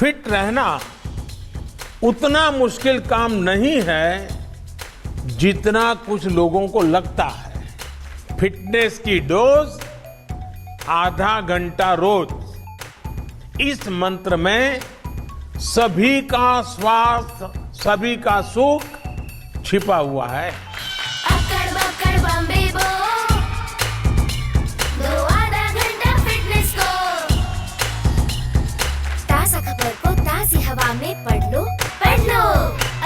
Fit रहना उतना मुश्किल काम नहीं है जितना कुछ लोगों को लगता है। फिटनेस की डोज आधा घंटा रोज। इस मंत्र में सभी का स्वास्थ्य, सभी का सुख छिपा हुआ है। अक्कड़ बक्कड़ बम्बे बो, दो आधा घंटा फिटनेस को। ताज़ा खबर को ताज़ी हवा में पढ़ लो, पढ़ लो।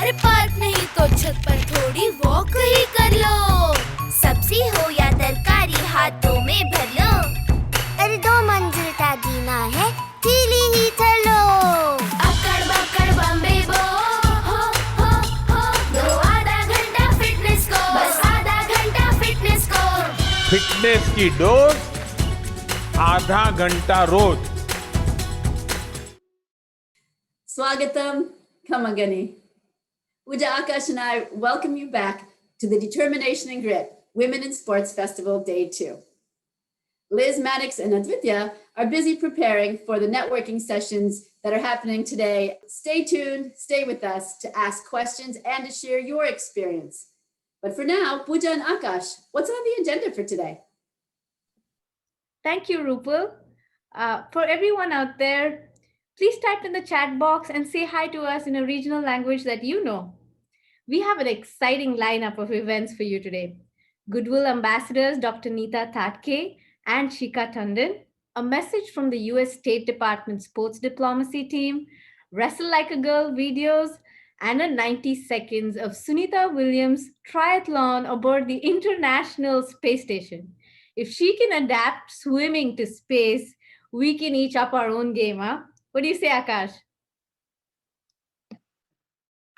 अरे पार्क नहीं तो छत पर थोड़ी वॉक ही कर लो। सब्जी हो या तरकारी हाथों में भर लो। अरे 2 मंजिल का जीना है, ढीली ही चलो। अक्कड़ बक्कड़ बम्बे बो, हो हो हो, दो आधा घंटा फिटनेस को, बस आधा घंटा फिटनेस को। फिटनेस की डोज आधा घंटा रोज। Swagatam, Kamagani. Uja Akash and I welcome you back to the Determination and Grit Women in Sports Festival Day 2. Liz, Maddox, and Advitya are busy preparing for the networking sessions that are happening today. Stay tuned, stay with us to ask questions and to share your experience. But for now, Pooja and Akash, what's on the agenda for today? Thank you, Rupal. For everyone out there, please type in the chat box and say hi to us in a regional language that you know. We have an exciting lineup of events for you today. Goodwill Ambassadors Dr. Neeta Tatke and Shika Tandon, a message from the U.S. State Department Sports Diplomacy Team, Wrestle Like a Girl videos, and a 90 seconds of Sunita Williams triathlon aboard the International Space Station. If she can adapt swimming to space, we can each up our own game, huh? What do you say, Akash?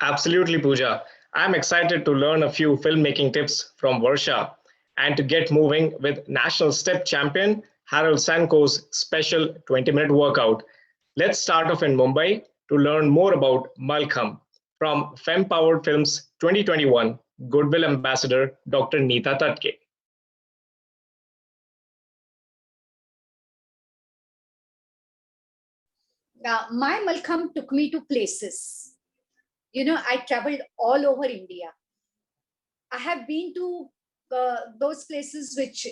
Absolutely, Pooja. I'm excited to learn a few filmmaking tips from Varsha and to get moving with national step champion Harold Sanko's special 20-minute workout. Let's start off in Mumbai to learn more about Malkham from Fempowered Films 2021 Goodwill Ambassador Dr. Neeta Tatke. My Malkham took me to places. I traveled all over India. I have been to those places which,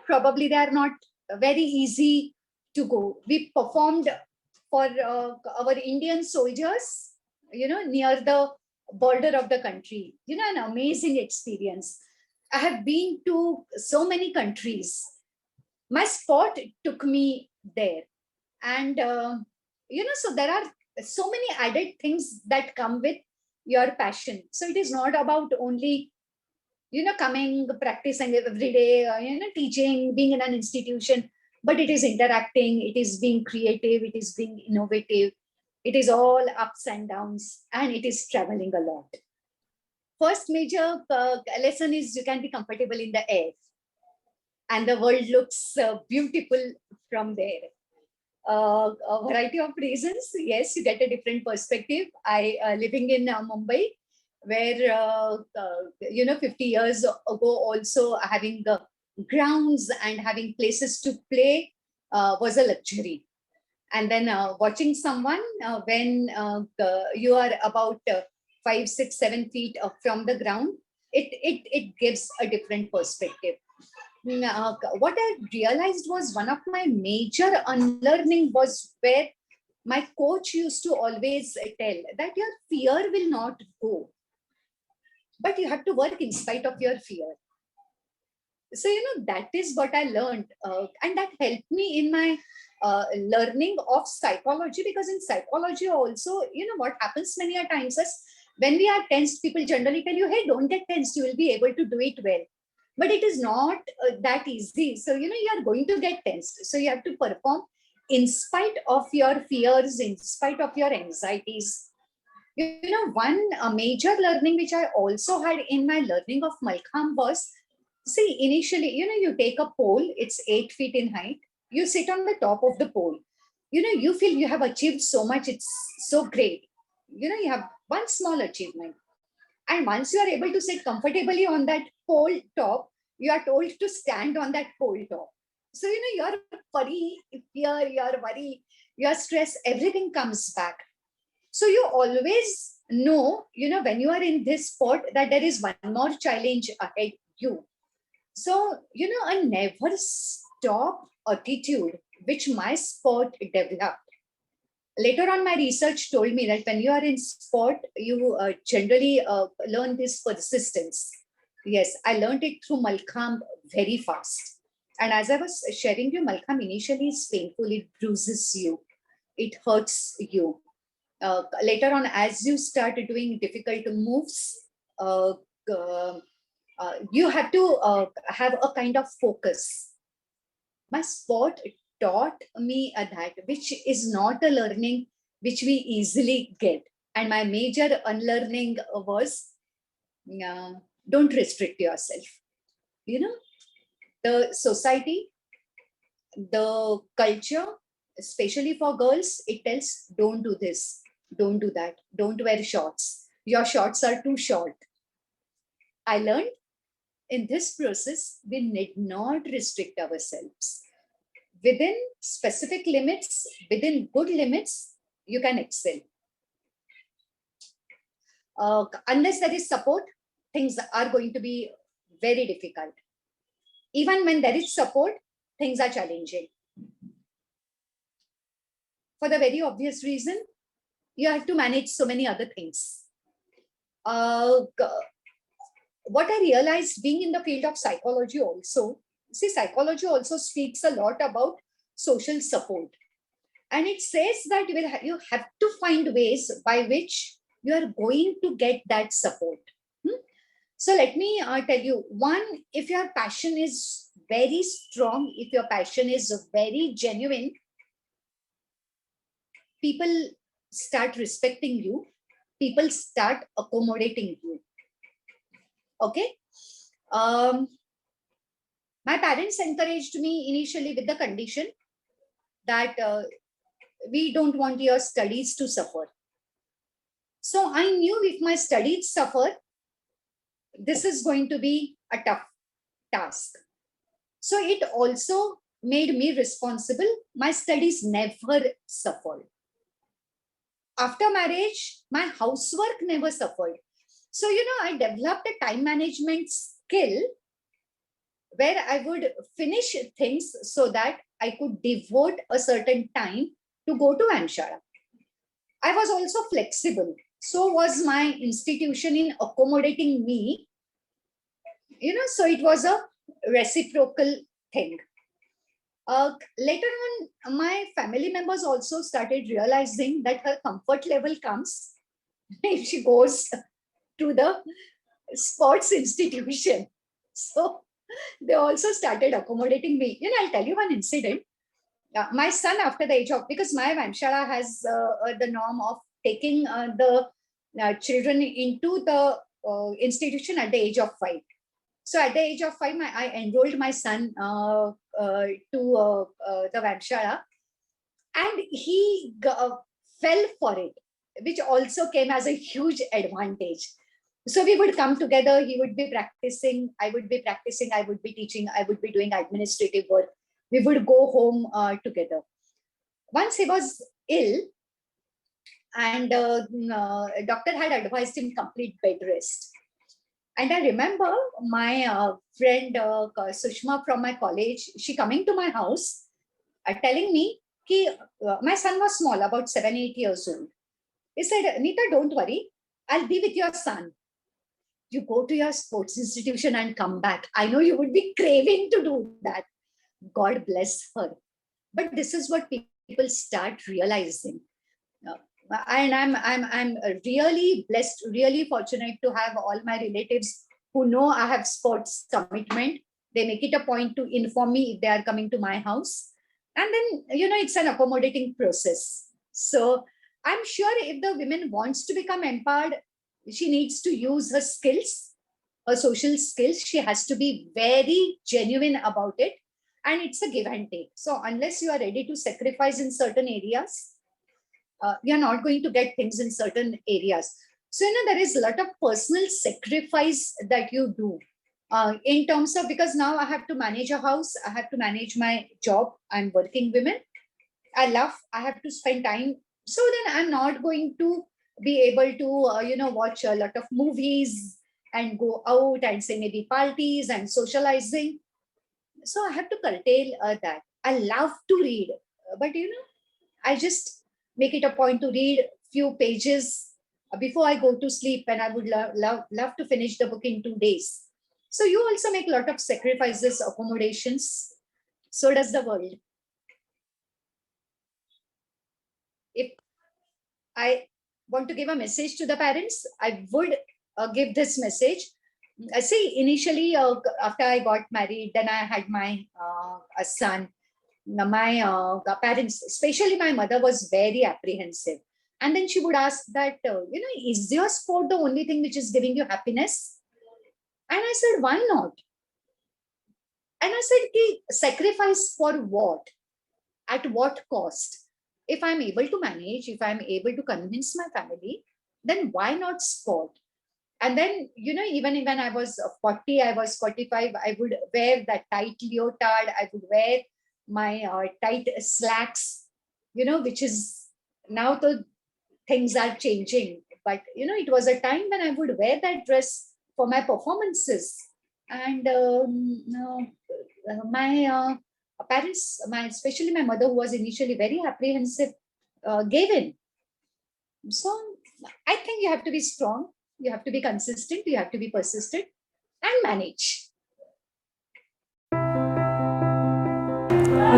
probably they are not very easy to go. We performed for our Indian soldiers, near the border of the country. An amazing experience. I have been to so many countries. My sport took me there. And, so there are so many added things that come with your passion. So it is not about only, coming, practicing every day, teaching, being in an institution, but it is interacting, it is being creative, it is being innovative. It is all ups and downs, and it is traveling a lot. First major lesson is you can be comfortable in the air, and the world looks beautiful from there. A variety of reasons. Yes, you get a different perspective. I living in Mumbai, where 50 years ago, also having the grounds and having places to play was a luxury. And then watching someone when you are about 5, 6, 7 feet from the ground, it gives a different perspective. What I realized was one of my major unlearning was where my coach used to always tell that your fear will not go, but you have to work in spite of your fear. So, that is what I learned. And that helped me in my learning of psychology, because in psychology also, what happens many a times is when we are tensed, people generally tell you, hey, don't get tensed, you will be able to do it well. But it is not that easy. So, you are going to get tensed. So you have to perform in spite of your fears, in spite of your anxieties. One major learning which I also had in my learning of Malkham was, see, initially, you take a pole, it's 8 feet in height. You sit on the top of the pole. You feel you have achieved so much. It's so great. You have one small achievement. And once you are able to sit comfortably on that pole top, you are told to stand on that pole top. So, your worry, fear, your worry, your stress, everything comes back. So you always know, when you are in this sport, that there is one more challenge ahead you. So, a never stop attitude which my sport developed. Later on, my research told me that when you are in sport, you generally learn this persistence. Yes, I learned it through Malkham very fast. And as I was sharing you, Malkham initially is painful. It bruises you. It hurts you. Later on, as you start doing difficult moves, uh, you have to have a kind of focus. My sport taught me that, which is not a learning which we easily get. And my major unlearning was don't restrict yourself. The society, the culture, especially for girls, it tells don't do this, don't do that, don't wear shorts. Your shorts are too short. I learned in this process, we need not restrict ourselves. Within specific limits, within good limits, you can excel. Unless there is support, things are going to be very difficult. Even when there is support, things are challenging. For the very obvious reason, you have to manage so many other things. What I realized being in the field of psychology also, see, psychology also speaks a lot about social support. And it says that you have to find ways by which you are going to get that support. So let me tell you, one, if your passion is very strong, if your passion is very genuine, people start respecting you, people start accommodating you. Okay. My parents encouraged me initially with the condition that we don't want your studies to suffer. So I knew if my studies suffer, this is going to be a tough task. So it also made me responsible. My studies never suffered. After marriage, my housework never suffered. So, I developed a time management skill where I would finish things so that I could devote a certain time to go to Amshara. I was also flexible. So was my institution in accommodating me. So it was a reciprocal thing. Later on, my family members also started realizing that her comfort level comes if she goes to the sports institution. So they also started accommodating me. I'll tell you one incident. My son, after the age of, because my Vamshala has the norm of taking the children into the institution at the age of 5. So at the age of 5, I enrolled my son to the Vamshala, and he fell for it, which also came as a huge advantage. So we would come together, he would be practicing, I would be practicing, I would be teaching, I would be doing administrative work. We would go home together. Once he was ill, and doctor had advised him complete bed rest. And I remember my friend Sushma from my college, she coming to my house telling me, my son was small, about 7-8 years old. He said, Nita, don't worry, I'll be with your son. You go to your sports institution and come back. I know you would be craving to do that. God bless her. But this is what people start realizing. And I'm really blessed, really fortunate to have all my relatives who know I have sports commitment. They make it a point to inform me if they are coming to my house. And then, it's an accommodating process. So I'm sure if the woman wants to become empowered, she needs to use her skills, her social skills. She has to be very genuine about it. And it's a give and take. So unless you are ready to sacrifice in certain areas, you're not going to get things in certain areas. So, there is a lot of personal sacrifice that you do in terms of, because now I have to manage a house, I have to manage my job, I'm working women. I have to spend time So then I'm not going to be able to, watch a lot of movies and go out and say maybe parties and socializing. So I have to curtail that. I love to read, but I just make it a point to read few pages before I go to sleep, and I would love to finish the book in 2 days. So you also make a lot of sacrifices, accommodations. So does the world. If I want to give a message to the parents, I would give this message. I see initially after I got married, then I had my a son. My parents, especially my mother, was very apprehensive. And then she would ask that, is your sport the only thing which is giving you happiness? And I said, why not? And I said, "Ki, sacrifice for what? At what cost? If I'm able to manage, if I'm able to convince my family, then why not sport?" And then, even when I was 40, I was 45, I would wear that tight leotard, I would wear my tight slacks, which is now the things are changing. But, it was a time when I would wear that dress for my performances. And my parents, especially my mother, who was initially very apprehensive, gave in. So I think you have to be strong, you have to be consistent, you have to be persistent and manage.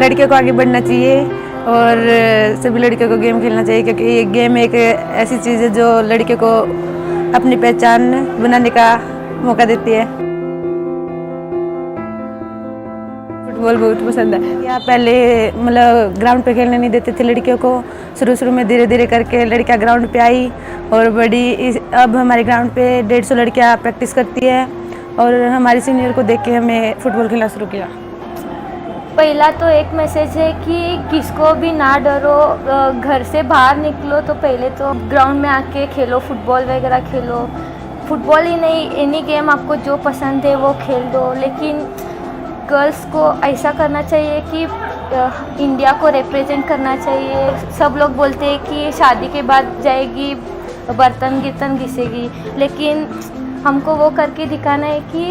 लड़कियों को आगे बढ़ना चाहिए और सभी लड़कियों को game खेलना चाहिए, क्योंकि ये गेम एक ऐसी चीज़ है जो लड़कियों को अपनी पहचान बनाने का मौका देती है। फुटबॉल बहुत पसंद है। यहाँ पहले मतलब ग्राउंड पे खेलने नहीं देते थे लड़कियों को, शुरू में धीरे धीरे करके लड़कियाँ ग्राउंड पे आई और अब हमारे ग्राउंड पे 150 लड़कियाँ प्रैक्टिस करती है और हमारे सीनियर को देख के हमें फुटबॉल खेलना शुरू किया। पहला तो एक मैसेज है कि किसको भी ना डरो, घर से बाहर निकलो तो पहले तो ग्राउंड में आके खेलो, फुटबॉल वगैरह खेलो। फुटबॉल ही नहीं, एनी गेम आपको जो पसंद है वो खेल दो, लेकिन गर्ल्स को ऐसा करना चाहिए कि इंडिया को रिप्रेजेंट करना चाहिए। सब लोग बोलते हैं कि शादी के बाद जाएगी बर्तन गिर्तन घिसेगी, लेकिन हमको वो करके दिखाना है कि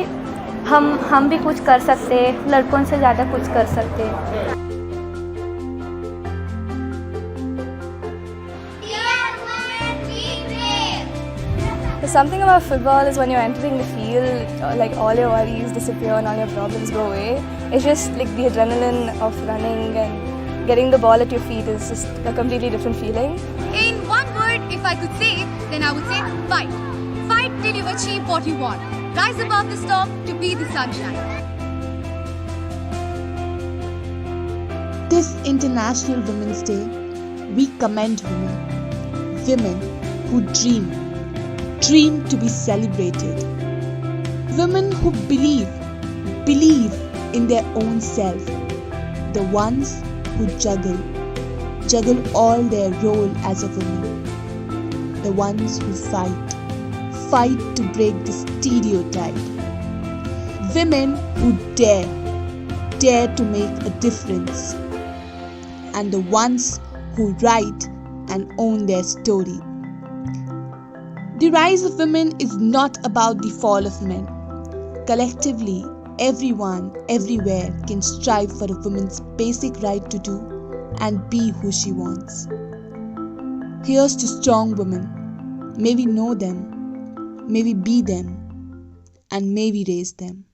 हम भी कुछ कर सकते हैं, लड़कों से ज़्यादा कुछ कर सकते हैं। Something about football is when you're entering the field, like all your worries disappear and all your problems go away. It's just like the adrenaline of running and getting the ball at your feet is just a completely different feeling. In one word, if I could say, then I would say fight. Fight till you achieve what you want. Rise above the storm to be the sunshine. This International Women's Day, we commend women. Women who dream to be celebrated. Women who believe in their own self. The ones who juggle all their role as a woman. The ones who fight to break the stereotype. Women who dare to make a difference. And the ones who write and own their story. The rise of women is not about the fall of men. Collectively, everyone, everywhere can strive for a woman's basic right to do and be who she wants. Here's to strong women. May we know them, may we be them, and may we raise them.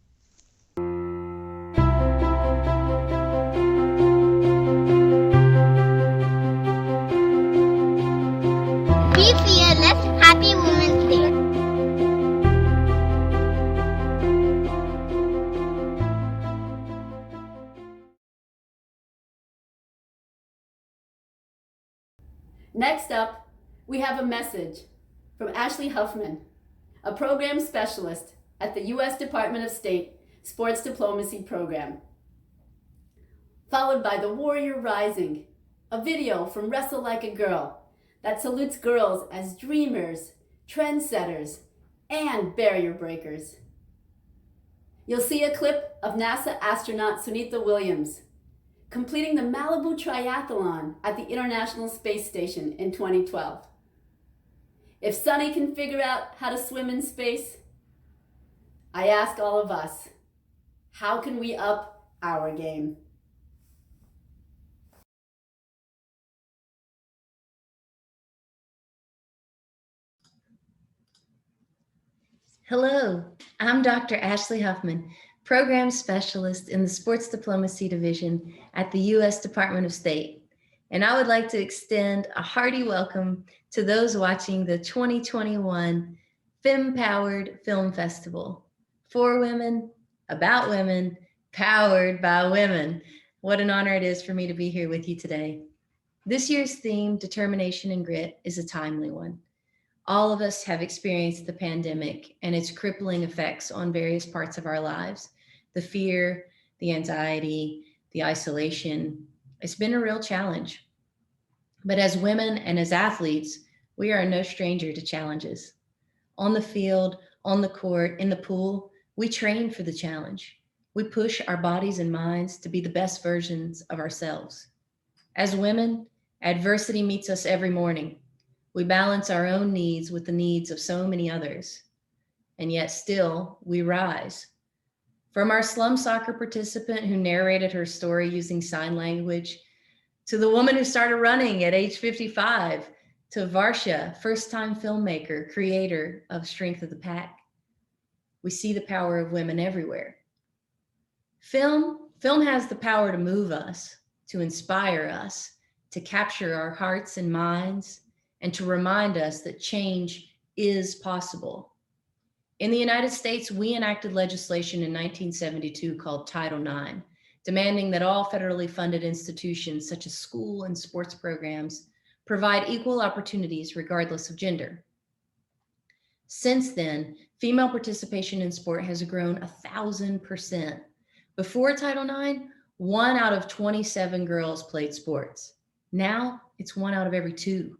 Be fearless. Happy Women's Day. Next up, we have a message from Ashley Huffman, a program specialist at the U.S. Department of State Sports Diplomacy Program. Followed by The Warrior Rising, a video from Wrestle Like a Girl that salutes girls as dreamers, trendsetters, and barrier breakers. You'll see a clip of NASA astronaut Sunita Williams completing the Malibu Triathlon at the International Space Station in 2012. If Sunny can figure out how to swim in space, I ask all of us, how can we up our game? Hello, I'm Dr. Ashley Huffman, Program Specialist in the Sports Diplomacy Division at the U.S. Department of State. And I would like to extend a hearty welcome to those watching the 2021 Fempowered Film Festival. For women, about women, powered by women. What an honor it is for me to be here with you today. This year's theme, Determination and Grit, is a timely one. All of us have experienced the pandemic and its crippling effects on various parts of our lives. The fear, the anxiety, the isolation, it's been a real challenge. But as women and as athletes, we are no stranger to challenges. On the field, on the court, in the pool, we train for the challenge. We push our bodies and minds to be the best versions of ourselves. As women, adversity meets us every morning. We balance our own needs with the needs of so many others, and yet still we rise. From our slum soccer participant who narrated her story using sign language, to the woman who started running at age 55, to Varsha, first-time filmmaker, creator of Strength of the Pack. We see the power of women everywhere. Film has the power to move us, to inspire us, to capture our hearts and minds, and to remind us that change is possible. In the United States, we enacted legislation in 1972 called Title IX, demanding that all federally funded institutions such as school and sports programs provide equal opportunities regardless of gender. Since then, female participation in sport has grown 1,000%. Before Title IX, 1 out of 27 girls played sports. Now it's 1 out of every 2.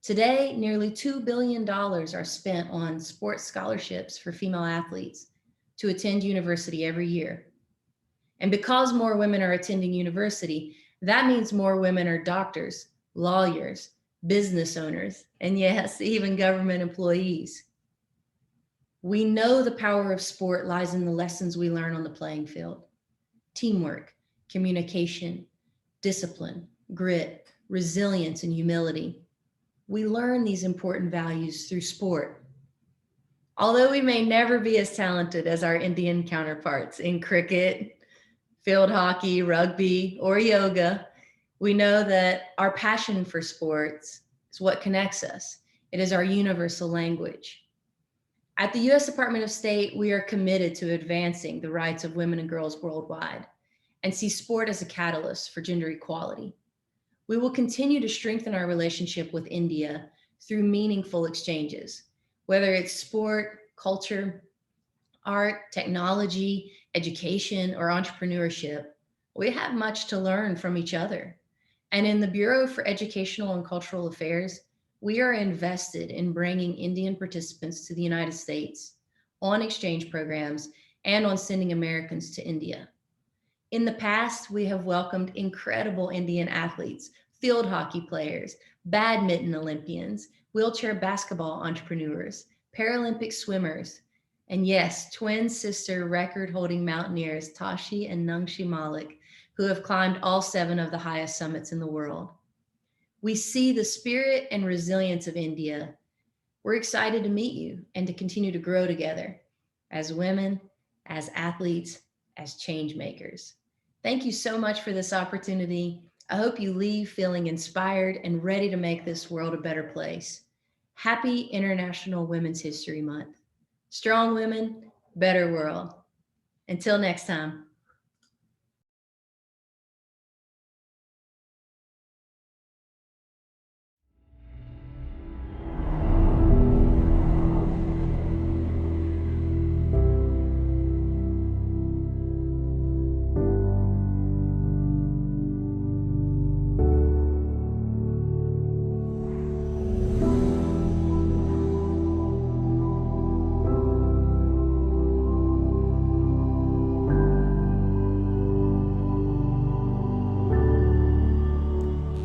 Today, nearly $2 billion are spent on sports scholarships for female athletes to attend university every year. And because more women are attending university, that means more women are doctors, lawyers, business owners, and yes, even government employees. We know the power of sport lies in the lessons we learn on the playing field. Teamwork, communication, discipline, grit, resilience, and humility. We learn these important values through sport. Although we may never be as talented as our Indian counterparts in cricket, field hockey, rugby, or yoga, we know that our passion for sports is what connects us. It is our universal language. At the U.S. Department of State, we are committed to advancing the rights of women and girls worldwide and see sport as a catalyst for gender equality. We will continue to strengthen our relationship with India through meaningful exchanges, whether it's sport, culture, art, technology, education, or entrepreneurship. We have much to learn from each other. And in the Bureau for Educational and Cultural Affairs, we are invested in bringing Indian participants to the United States on exchange programs and on sending Americans to India. In the past, we have welcomed incredible Indian athletes, field hockey players, badminton Olympians, wheelchair basketball entrepreneurs, Paralympic swimmers, and yes, twin sister record-holding mountaineers Tashi and Nungshi Malik, who have climbed all 7 of the highest summits in the world. We see the spirit and resilience of India. We're excited to meet you and to continue to grow together as women, as athletes, as change makers. Thank you so much for this opportunity. I hope you leave feeling inspired and ready to make this world a better place. Happy International Women's History Month. Strong women, better world. Until next time.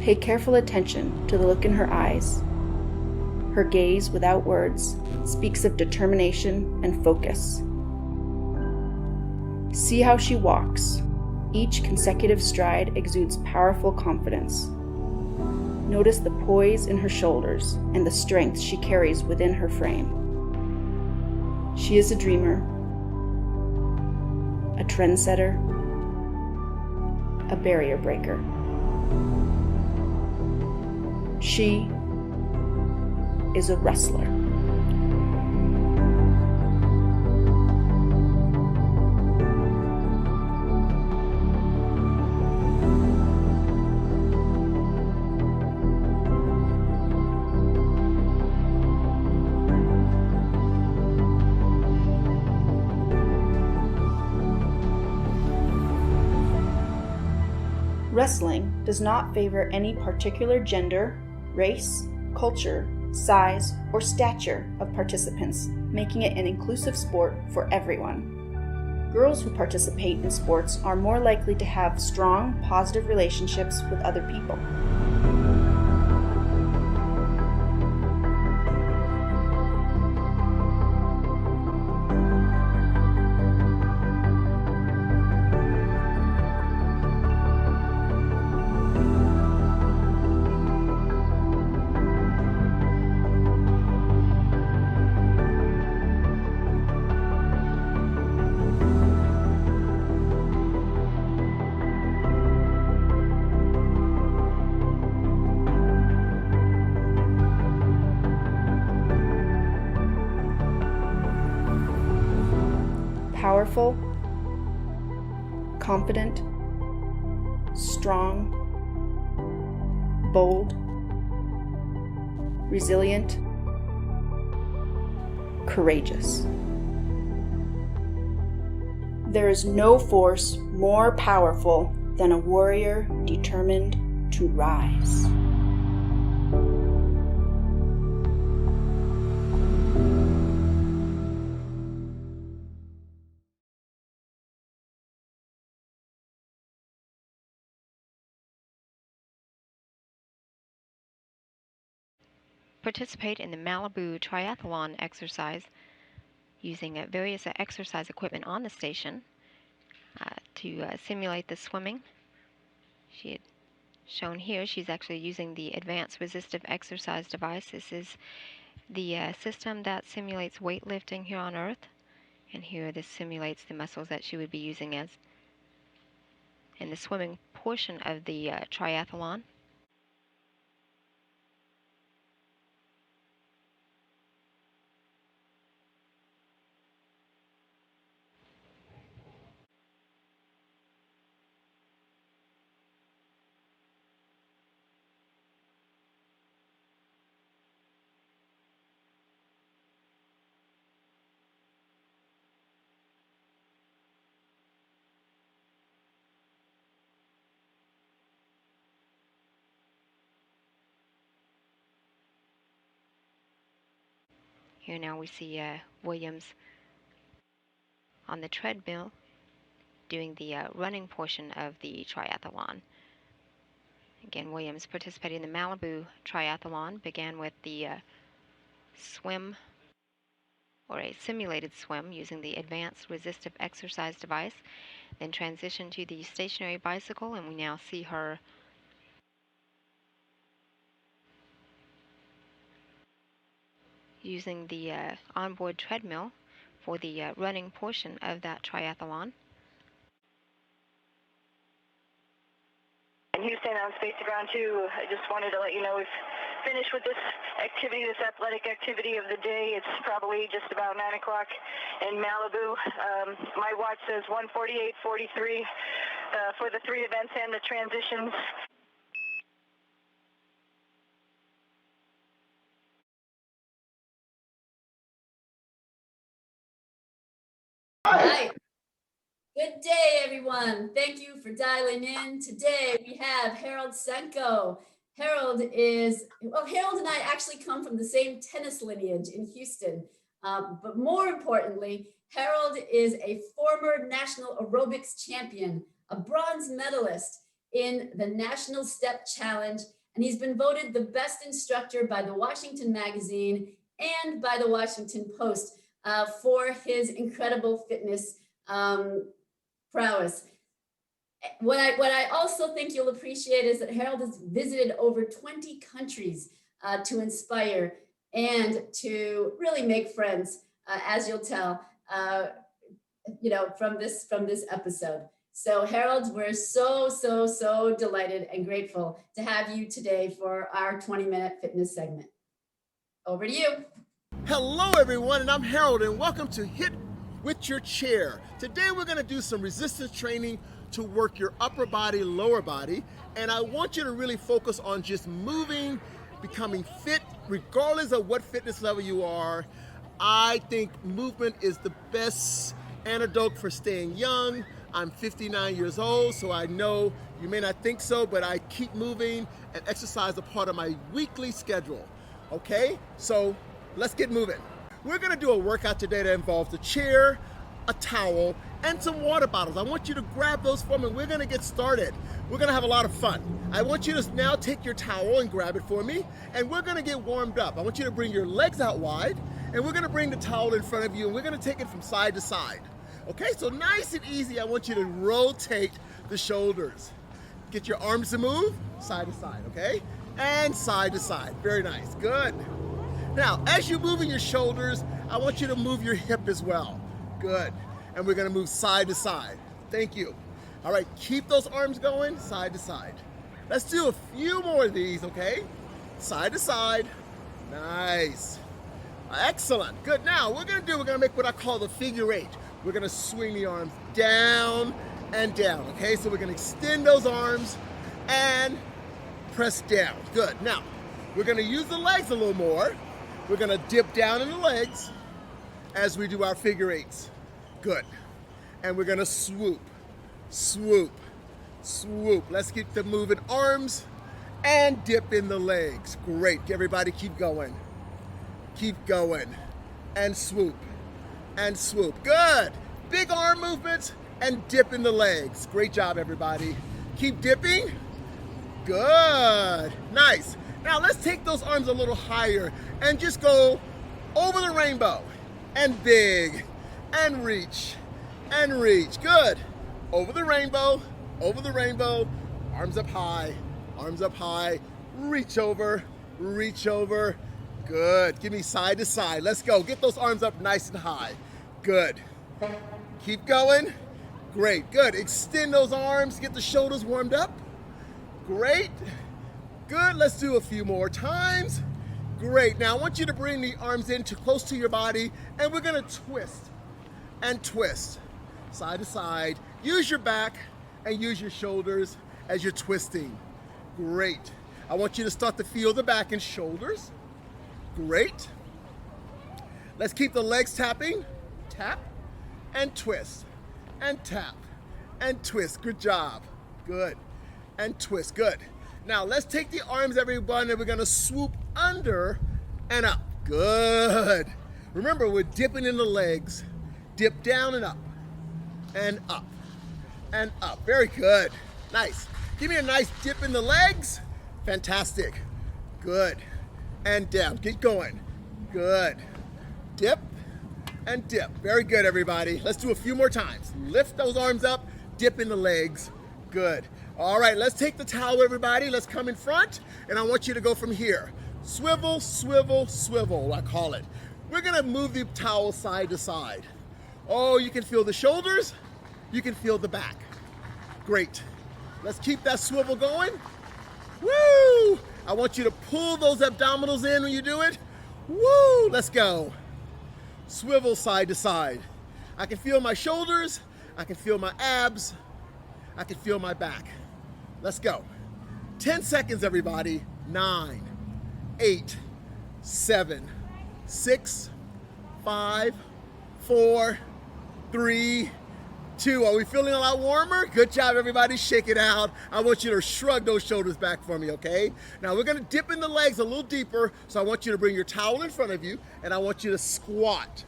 Pay careful attention to the look in her eyes. Her gaze, without words, speaks of determination and focus. See how she walks. Each consecutive stride exudes powerful confidence. Notice the poise in her shoulders and the strength she carries within her frame. She is a dreamer, a trendsetter, a barrier breaker. She is a wrestler. Wrestling does not favor any particular gender, race, culture, size, or stature of participants, making it an inclusive sport for everyone. Girls who participate in sports are more likely to have strong, positive relationships with other people. Powerful, confident, strong, bold, resilient, courageous. There is no force more powerful than a warrior determined to rise. Participate in the Malibu Triathlon exercise using various exercise equipment on the station to simulate the swimming. She had shown here she's actually using the Advanced Resistive Exercise device. This is the system that simulates weightlifting here on Earth, and here this simulates the muscles that she would be using as in the swimming portion of the triathlon. Here now we see Williams on the treadmill doing the running portion of the triathlon. Again, Williams participating in the Malibu Triathlon, began with the swim, or a simulated swim, using the Advanced Resistive Exercise device, then transitioned to the stationary bicycle, and we now see her using the onboard treadmill for the running portion of that triathlon. Houston, on Space to Ground 2. I just wanted to let you know we've finished with this activity, this athletic activity of the day. It's probably just about 9 o'clock in Malibu. My watch says 1:48:43 for the 3 events and the transitions. All right. Good day, everyone. Thank you for dialing in. Today we have Harold Senko. Harold and I actually come from the same tennis lineage in Houston. But more importantly, Harold is a former national aerobics champion, a bronze medalist in the National Step Challenge, and he's been voted the best instructor by the Washington Magazine and by the Washington Post for his incredible fitness prowess. What I also think you'll appreciate is that Harold has visited over 20 countries to inspire and to really make friends, as you'll tell, from this episode. So Harold, we're so delighted and grateful to have you today for our 20-minute fitness segment. Over to you. Hello everyone, and I'm Harold, and welcome to Hit with Your Chair. Today we're going to do some resistance training to work your upper body, lower body, and I want you to really focus on just moving, becoming fit, regardless of what fitness level you are. I think movement is the best antidote for staying young. I'm 59 years old, so I know you may not think so, but I keep moving, and exercise a part of my weekly schedule. Okay, so let's get moving. We're gonna do a workout today that involves a chair, a towel, and some water bottles. I want you to grab those for me. We're gonna get started. We're gonna have a lot of fun. I want you to now take your towel and grab it for me, and we're gonna get warmed up. I want you to bring your legs out wide, and we're gonna bring the towel in front of you, and we're gonna take it from side to side. Okay, so nice and easy, I want you to rotate the shoulders. Get your arms to move, side to side, okay? And side to side, very nice, good. Now, as you're moving your shoulders, I want you to move your hip as well. Good. And we're gonna move side to side. Thank you. All right, keep those arms going, side to side. Let's do a few more of these, okay? Side to side. Nice. Excellent. Good. Now, we're gonna make what I call the figure eight. We're gonna swing the arms down and down, okay? So we're gonna extend those arms and press down. Good. Now, we're gonna use the legs a little more. We're gonna dip down in the legs as we do our figure eights. Good. And we're gonna swoop, swoop, swoop. Let's get the moving arms and dip in the legs. Great. Everybody keep going. Keep going. And swoop. And swoop. Good. Big arm movements and dip in the legs. Great job, everybody. Keep dipping. Good. Nice. Now let's take those arms a little higher and just go over the rainbow and big and reach and reach. Good. Over the rainbow, arms up high, reach over. Good. Give me side to side. Let's go. Get those arms up nice and high. Good. Keep going. Great. Good. Extend those arms. Get the shoulders warmed up. Great. Good. Let's do a few more times. Great. Now I want you to bring the arms in close to your body, and we're going to twist and twist side to side. Use your back and use your shoulders as you're twisting. Great. I want you to start to feel the back and shoulders. Great. Let's keep the legs tapping. Tap and twist and tap and twist. Good job. Good. And twist. Good. Now let's take the arms, everyone, and we're going to swoop under and up. Good. Remember, we're dipping in the legs. Dip down and up and up and up. Very good. Nice. Give me a nice dip in the legs. Fantastic. Good. And down. Keep going. Good. Dip and dip. Very good, everybody. Let's do a few more times. Lift those arms up. Dip in the legs. Good. All right, let's take the towel, everybody. Let's come in front, and I want you to go from here. Swivel, swivel, swivel, I call it. We're gonna move the towel side to side. Oh, you can feel the shoulders. You can feel the back. Great. Let's keep that swivel going. Woo! I want you to pull those abdominals in when you do it. Woo! Let's go. Swivel side to side. I can feel my shoulders. I can feel my abs. I can feel my back. Let's go. 10 seconds, everybody. 9, 8, 7, 6, 5, 4, 3, 2. Are we feeling a lot warmer? Good job, everybody. Shake it out. I want you to shrug those shoulders back for me, okay? Now we're gonna dip in the legs a little deeper, so I want you to bring your towel in front of you, and I want you to squat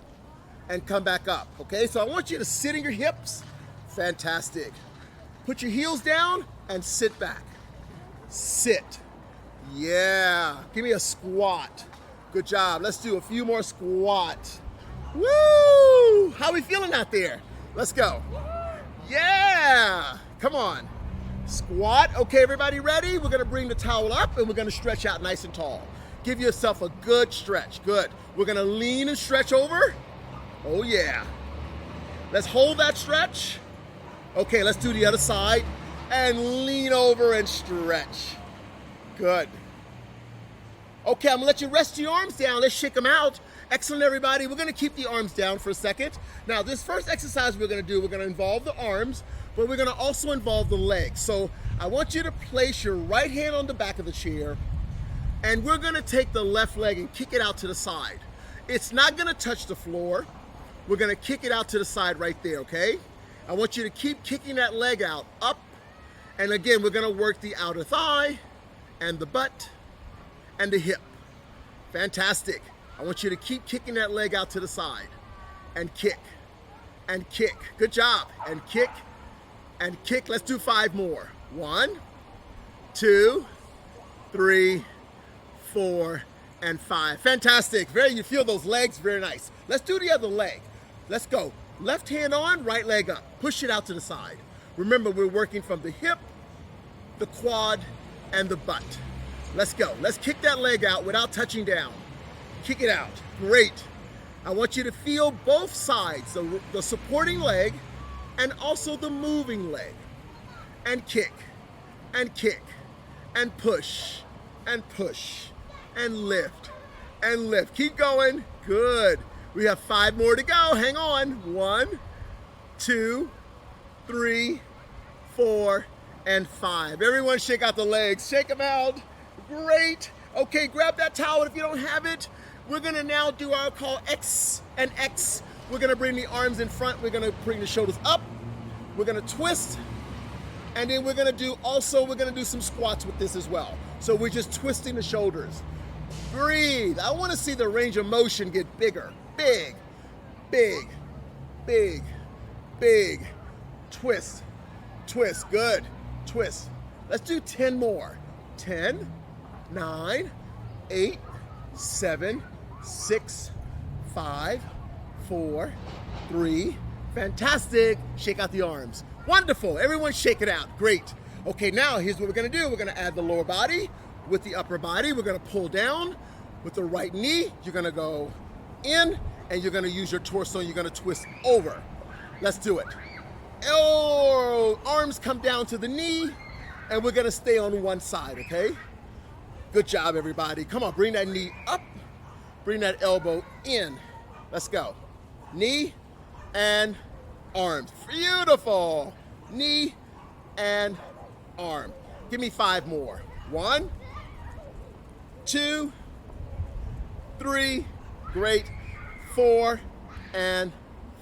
and come back up, okay? So I want you to sit in your hips. Fantastic. Put your heels down and sit back. Sit. Yeah. Give me a squat. Good job. Let's do a few more squats. Woo! How we feeling out there? Let's go. Yeah. Come on. Squat. Okay, everybody ready? We're going to bring the towel up and we're going to stretch out nice and tall. Give yourself a good stretch. Good. We're going to lean and stretch over. Oh, yeah. Let's hold that stretch. Okay, let's do the other side and lean over and stretch. Good. Okay, I'm gonna let you rest your arms down. Let's shake them out. Excellent, everybody. We're gonna keep the arms down for a second. Now, this first exercise we're gonna involve the arms, but we're gonna also involve the legs. So I want you to place your right hand on the back of the chair, and we're gonna take the left leg and kick it out to the side. It's not gonna touch the floor. We're gonna kick it out to the side right there, okay? I want you to keep kicking that leg out, up. And again, we're gonna work the outer thigh and the butt and the hip. Fantastic. I want you to keep kicking that leg out to the side and kick and kick. Good job. And kick and kick. Let's do 5 more. 1, 2, 3, 4, and 5. Fantastic. You feel those legs? Very nice. Let's do the other leg. Let's go. Left hand on, right leg up. Push it out to the side. Remember, we're working from the hip, the quad, and the butt. Let's go. Let's kick that leg out without touching down. Kick it out. Great. I want you to feel both sides, the supporting leg and also the moving leg. And kick, and kick, and push, and push, and lift, and lift. Keep going. Good. We have 5 more to go. Hang on. 1, 2, 3, 4, and 5. Everyone shake out the legs. Shake them out. Great. Okay, grab that towel if you don't have it. We're gonna now do our call X and X. We're gonna bring the arms in front. We're gonna bring the shoulders up. We're gonna twist. And then we're gonna do some squats with this as well. So we're just twisting the shoulders. Breathe. I wanna see the range of motion get bigger. Big, big, big, big. Twist, twist, good. Twist. Let's do 10 more. 10, 9, 8, 7, 6, 5, 4, 3. Fantastic. Shake out the arms. Wonderful. Everyone shake it out. Great. Okay, now here's what we're going to do. We're going to add the lower body with the upper body. We're going to pull down with the right knee. You're going to go in and you're going to use your torso. You're going to twist over. Let's do it. Oh, arms come down to the knee and we're going to stay on one side, okay? Good job, everybody. Come on, bring that knee up. Bring that elbow in. Let's go. Knee and arms. Beautiful. Knee and arm. Give me 5 more. 1, 2, 3. Great. 4 and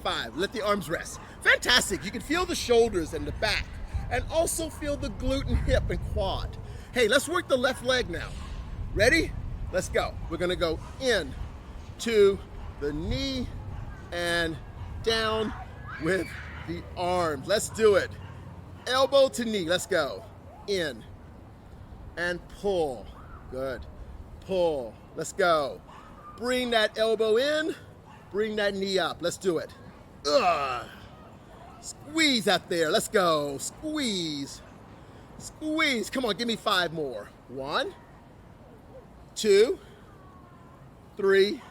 5. Let the arms rest. Fantastic. You can feel the shoulders and the back and also feel the glute and hip and quad. Hey, let's work the left leg now. Ready? Let's go. We're going to go in to the knee and down with the arms. Let's do it. Elbow to knee. Let's go. In and pull. Good. Pull. Let's go. Bring that elbow in. Bring that knee up. Let's do it. Ugh. Squeeze out there. Let's go. Squeeze. Squeeze. Come on, give me 5 more. 1, 2, 3.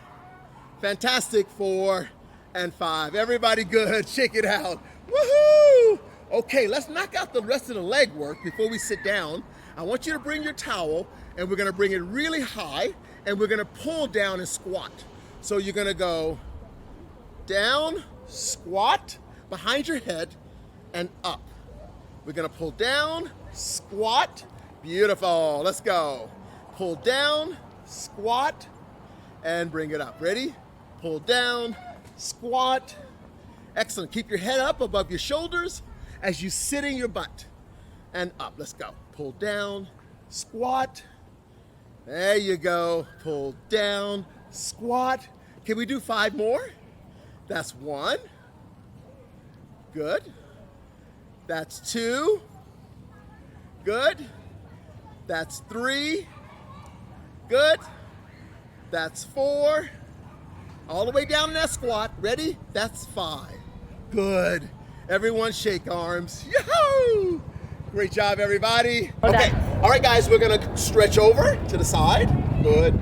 Fantastic. 4 and 5. Everybody good. Shake it out. Woohoo! Okay, let's knock out the rest of the leg work before we sit down. I want you to bring your towel and we're going to bring it really high and we're going to pull down and squat. So you're going to go down, squat, behind your head, and up. We're going to pull down, squat. Beautiful. Let's go. Pull down, squat, and bring it up. Ready? Pull down, squat. Excellent. Keep your head up above your shoulders as you sit in your butt. And up. Let's go. Pull down, squat. There you go. Pull down, squat. Can we do 5 more? That's 1. Good. That's 2. Good. That's 3. Good. That's 4. All the way down in that squat. Ready? That's 5. Good. Everyone shake arms. Yahoo! Great job, everybody. Okay. All right, guys, we're going to stretch over to the side. Good.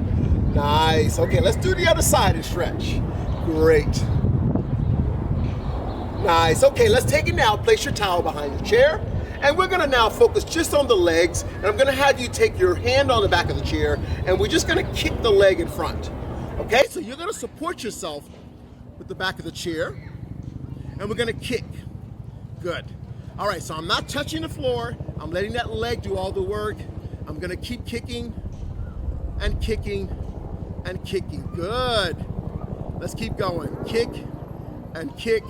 Nice. Okay, let's do the other side and stretch. Great. Nice. Okay, let's take it now. Place your towel behind your chair. And we're gonna now focus just on the legs. And I'm gonna have you take your hand on the back of the chair and we're just gonna kick the leg in front. Okay, so you're gonna support yourself with the back of the chair and we're gonna kick. Good. All right, so I'm not touching the floor. I'm letting that leg do all the work. I'm gonna keep kicking and kicking and kicking. Good. Let's keep going. Kick and kick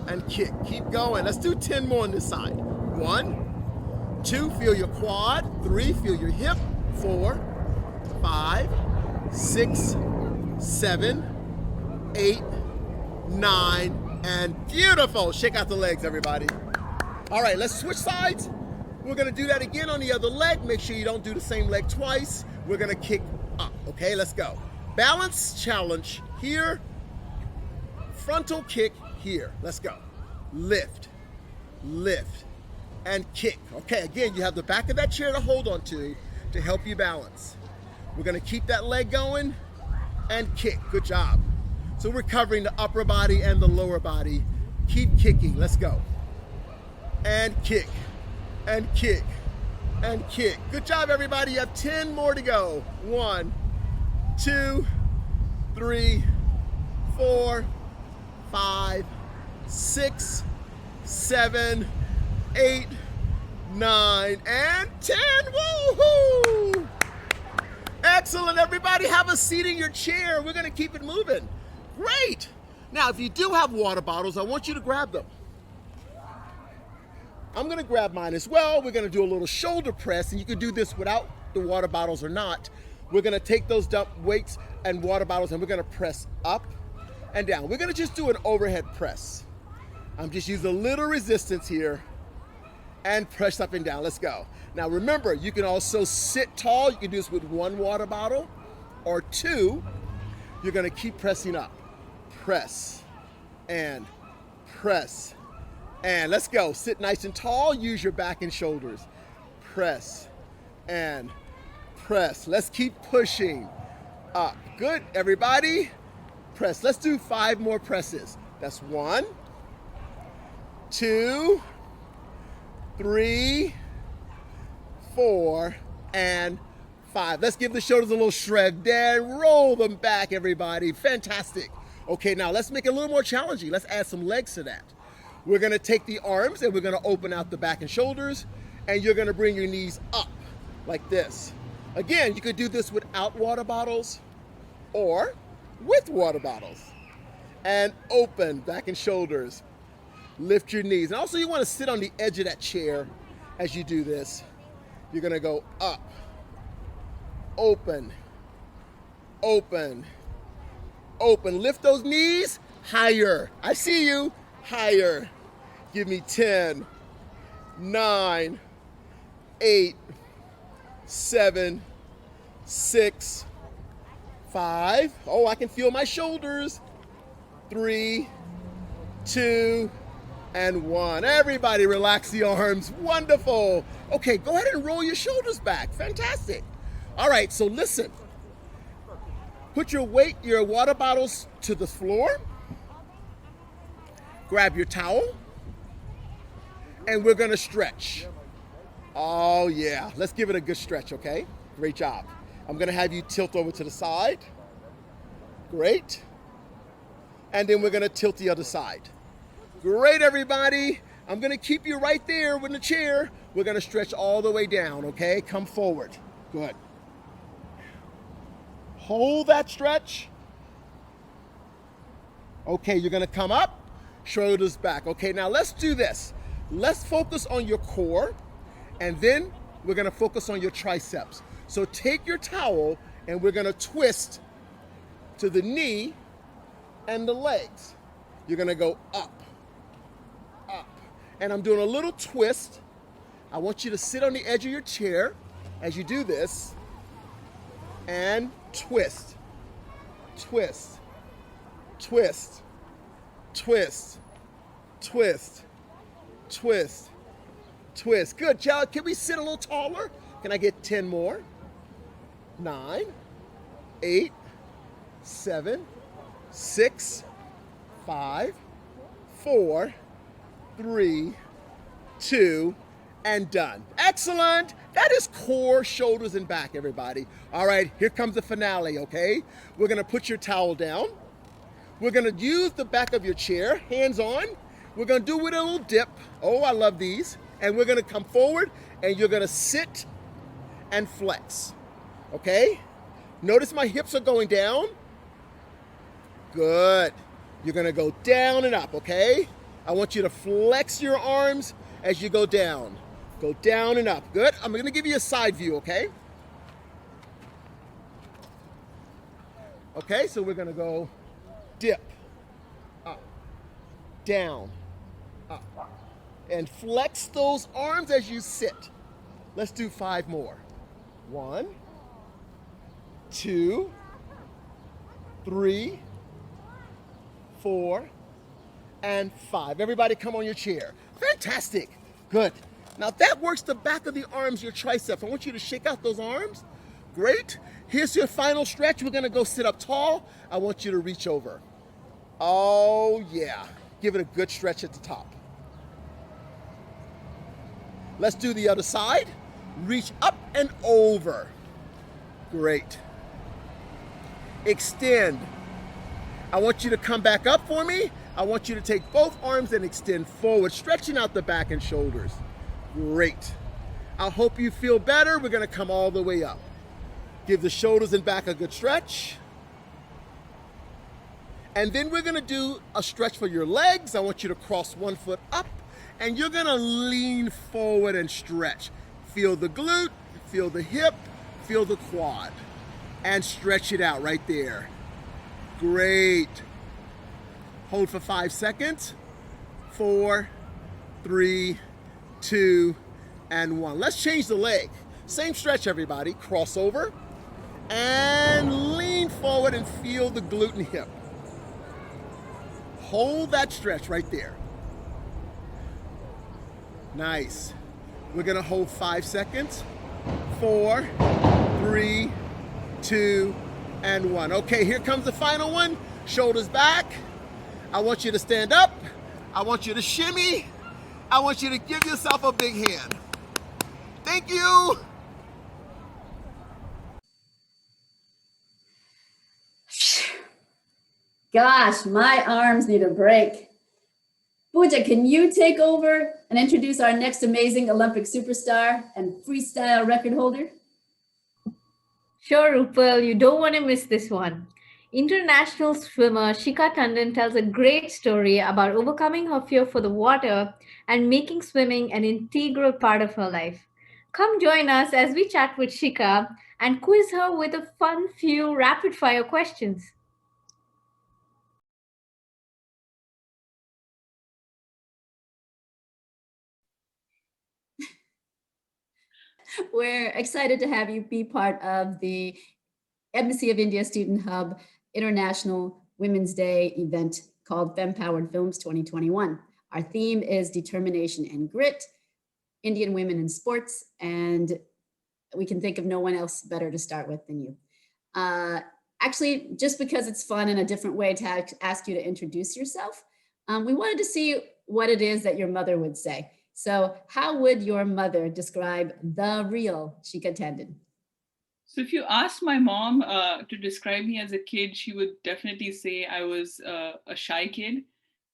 and kick. Keep going. Let's do 10 more on this side. 1, 2, feel your quad. 3, feel your hip. 4, 5, 6, 7, 8, 9, and beautiful. Shake out the legs, everybody. All right, let's switch sides. We're gonna do that again on the other leg. Make sure you don't do the same leg twice. We're gonna kick up, okay? Let's go. Balance challenge here. Frontal kick here. Let's go. Lift, lift, and kick. Okay, again, you have the back of that chair to hold on to help you balance. We're gonna keep that leg going and kick. Good job. So we're covering the upper body and the lower body. Keep kicking. Let's go. And kick, and kick, and kick. Good job, everybody. You have 10 more to go. 1, 2, 3, 4, 5, 6, 7, 8, 9, and 10. Woohoo! Excellent, everybody. Have a seat in your chair. We're gonna keep it moving. Great. Now, if you do have water bottles, I want you to grab them. I'm gonna grab mine as well. We're gonna do a little shoulder press, and you can do this without the water bottles or not. We're gonna take those dump weights and water bottles and we're gonna press up and down. We're gonna just do an overhead press. I'm just using a little resistance here and press up and down. Let's go. Now remember, you can also sit tall. You can do this with 1 water bottle or 2. You're gonna keep pressing up. Press and press. And let's go. Sit nice and tall. Use your back and shoulders. Press and press. Let's keep pushing up. Good, everybody. Press. Let's do 5 more presses. That's 1, 2, 3, 4, and 5. Let's give the shoulders a little shred. Then roll them back, everybody. Fantastic. Okay, now let's make it a little more challenging. Let's add some legs to that. We're gonna take the arms and we're gonna open out the back and shoulders, and you're gonna bring your knees up like this. Again, you could do this without water bottles or with water bottles. And open, back and shoulders. Lift your knees. And also you wanna sit on the edge of that chair as you do this. You're gonna go up, open, open, open. Lift those knees higher. I see you. Higher. Give me 10, 9, 8, 7, 6, 5. Oh, I can feel my shoulders. 3, 2, and 1. Everybody relax the arms. Wonderful. Okay, go ahead and roll your shoulders back. Fantastic. All right, so listen. Put your water bottles to the floor. Grab your towel, and we're gonna stretch. Oh yeah, let's give it a good stretch, okay? Great job. I'm gonna have you tilt over to the side. Great. And then we're gonna tilt the other side. Great, everybody. I'm gonna keep you right there in the chair. We're gonna stretch all the way down, okay? Come forward. Good. Hold that stretch. Okay, you're gonna come up. Shoulders back. Okay, now let's do this. Let's focus on your core, and then we're gonna focus on your triceps. So take your towel and we're gonna twist to the knee and the legs. You're gonna go up, up, and I'm doing a little twist. I want you to sit on the edge of your chair as you do this, and twist, twist, twist, twist, twist, twist, twist. Good, child. Can we sit a little taller? Can I get 10 more? 9, 8, 7, 6, 5, 4, 3, 2, and done. Excellent. That is core, shoulders, and back, everybody. All right, here comes the finale, okay? We're gonna put your towel down. We're gonna use the back of your chair, hands on. We're gonna do with a little dip. Oh, I love these. And we're gonna come forward, and you're gonna sit and flex, okay? Notice my hips are going down. Good. You're gonna go down and up, okay? I want you to flex your arms as you go down. Go down and up. Good. I'm gonna give you a side view, okay? Okay, so we're gonna go dip, up, down, up, and flex those arms as you sit. Let's do 5 more. 1, 2, 3, 4, and 5. Everybody come on your chair. Fantastic. Good. Now that works the back of the arms, your triceps. I want you to shake out those arms. Great. Here's your final stretch. We're going to go sit up tall. I want you to reach over. Oh, yeah. Give it a good stretch at the top. Let's do the other side. Reach up and over. Great. Extend. I want you to come back up for me. I want you to take both arms and extend forward, stretching out the back and shoulders. Great. I hope you feel better. We're going to come all the way up. Give the shoulders and back a good stretch. And then we're going to do a stretch for your legs. I want you to cross one foot up, and you're going to lean forward and stretch. Feel the glute, feel the hip, feel the quad, and stretch it out right there. Great. Hold for 5 seconds. 4, 3, 2, and 1. Let's change the leg. Same stretch, everybody. Cross over and lean forward and feel the glute and hip. Hold that stretch right there. Nice. We're gonna hold 5 seconds. 4, 3, 2, and 1. Okay, here comes the final one. Shoulders back. I want you to stand up. I want you to shimmy. I want you to give yourself a big hand. Thank you. Gosh, my arms need a break. Pooja, can you take over and introduce our next amazing Olympic superstar and freestyle record holder? Sure, Rupal, you don't want to miss this one. International swimmer Shikha Tandon tells a great story about overcoming her fear for the water and making swimming an integral part of her life. Come join us as we chat with Shikha and quiz her with a fun few rapid-fire questions. We're excited to have you be part of the Embassy of India Student Hub International Women's Day event called Fempowered Films 2021. Our theme is determination and grit, Indian women in sports, and we can think of no one else better to start with than you. Actually, just because it's fun and a different way to ask you to introduce yourself, we wanted to see what it is that your mother would say. So how would your mother describe the real Shikha Tandon? So if you ask my mom to describe me as a kid, she would definitely say I was a shy kid,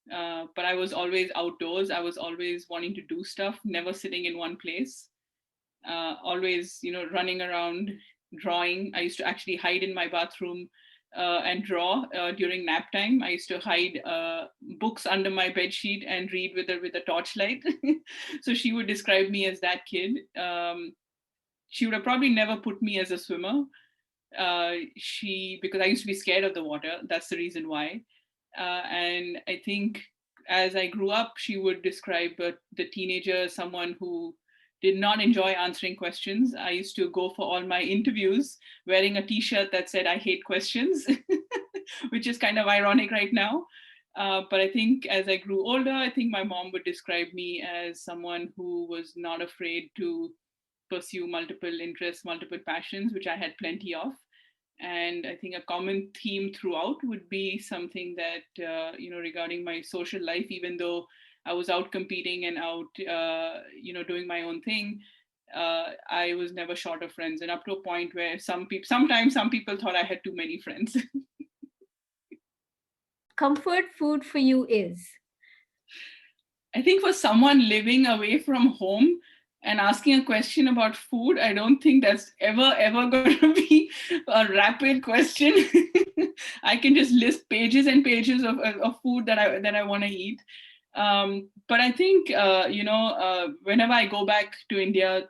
but I was always outdoors. I was always wanting to do stuff, never sitting in one place, always, running around, drawing. I used to actually hide in my bathroom and draw during nap time. I used to hide books under my bed sheet and read with a torchlight. So she would describe me as that kid. She would have probably never put me as a swimmer. Because I used to be scared of the water. That's the reason why. And I think as I grew up, she would describe the teenager as someone who did not enjoy answering questions. I used to go for all my interviews wearing a t-shirt that said, I hate questions, which is kind of ironic right now. But I think as I grew older, I think my mom would describe me as someone who was not afraid to pursue multiple interests, multiple passions, which I had plenty of. And I think a common theme throughout would be something that, regarding my social life, even though I was out competing and out, doing my own thing, I was never short of friends. And up to a point where sometimes some people thought I had too many friends. Comfort food for you is? I think for someone living away from home and asking a question about food, I don't think that's ever going to be a rapid question. I can just list pages and pages of food that I want to eat. But I think, whenever I go back to India,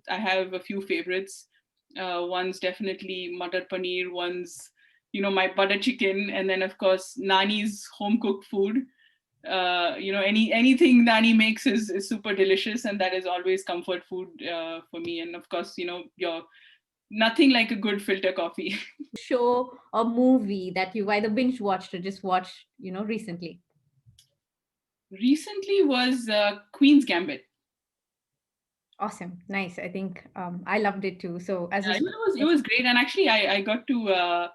I have a few favorites. One's definitely Matar Paneer, one's, my butter chicken, and then of course, Nani's home cooked food. Anything Nani makes is super delicious, and that is always comfort food for me. And of course, you're nothing like a good filter coffee. Show or movie that you've either binge watched or just watched, recently? Recently was Queen's Gambit. Awesome, nice. I think I loved it too. So it was great, and actually I got to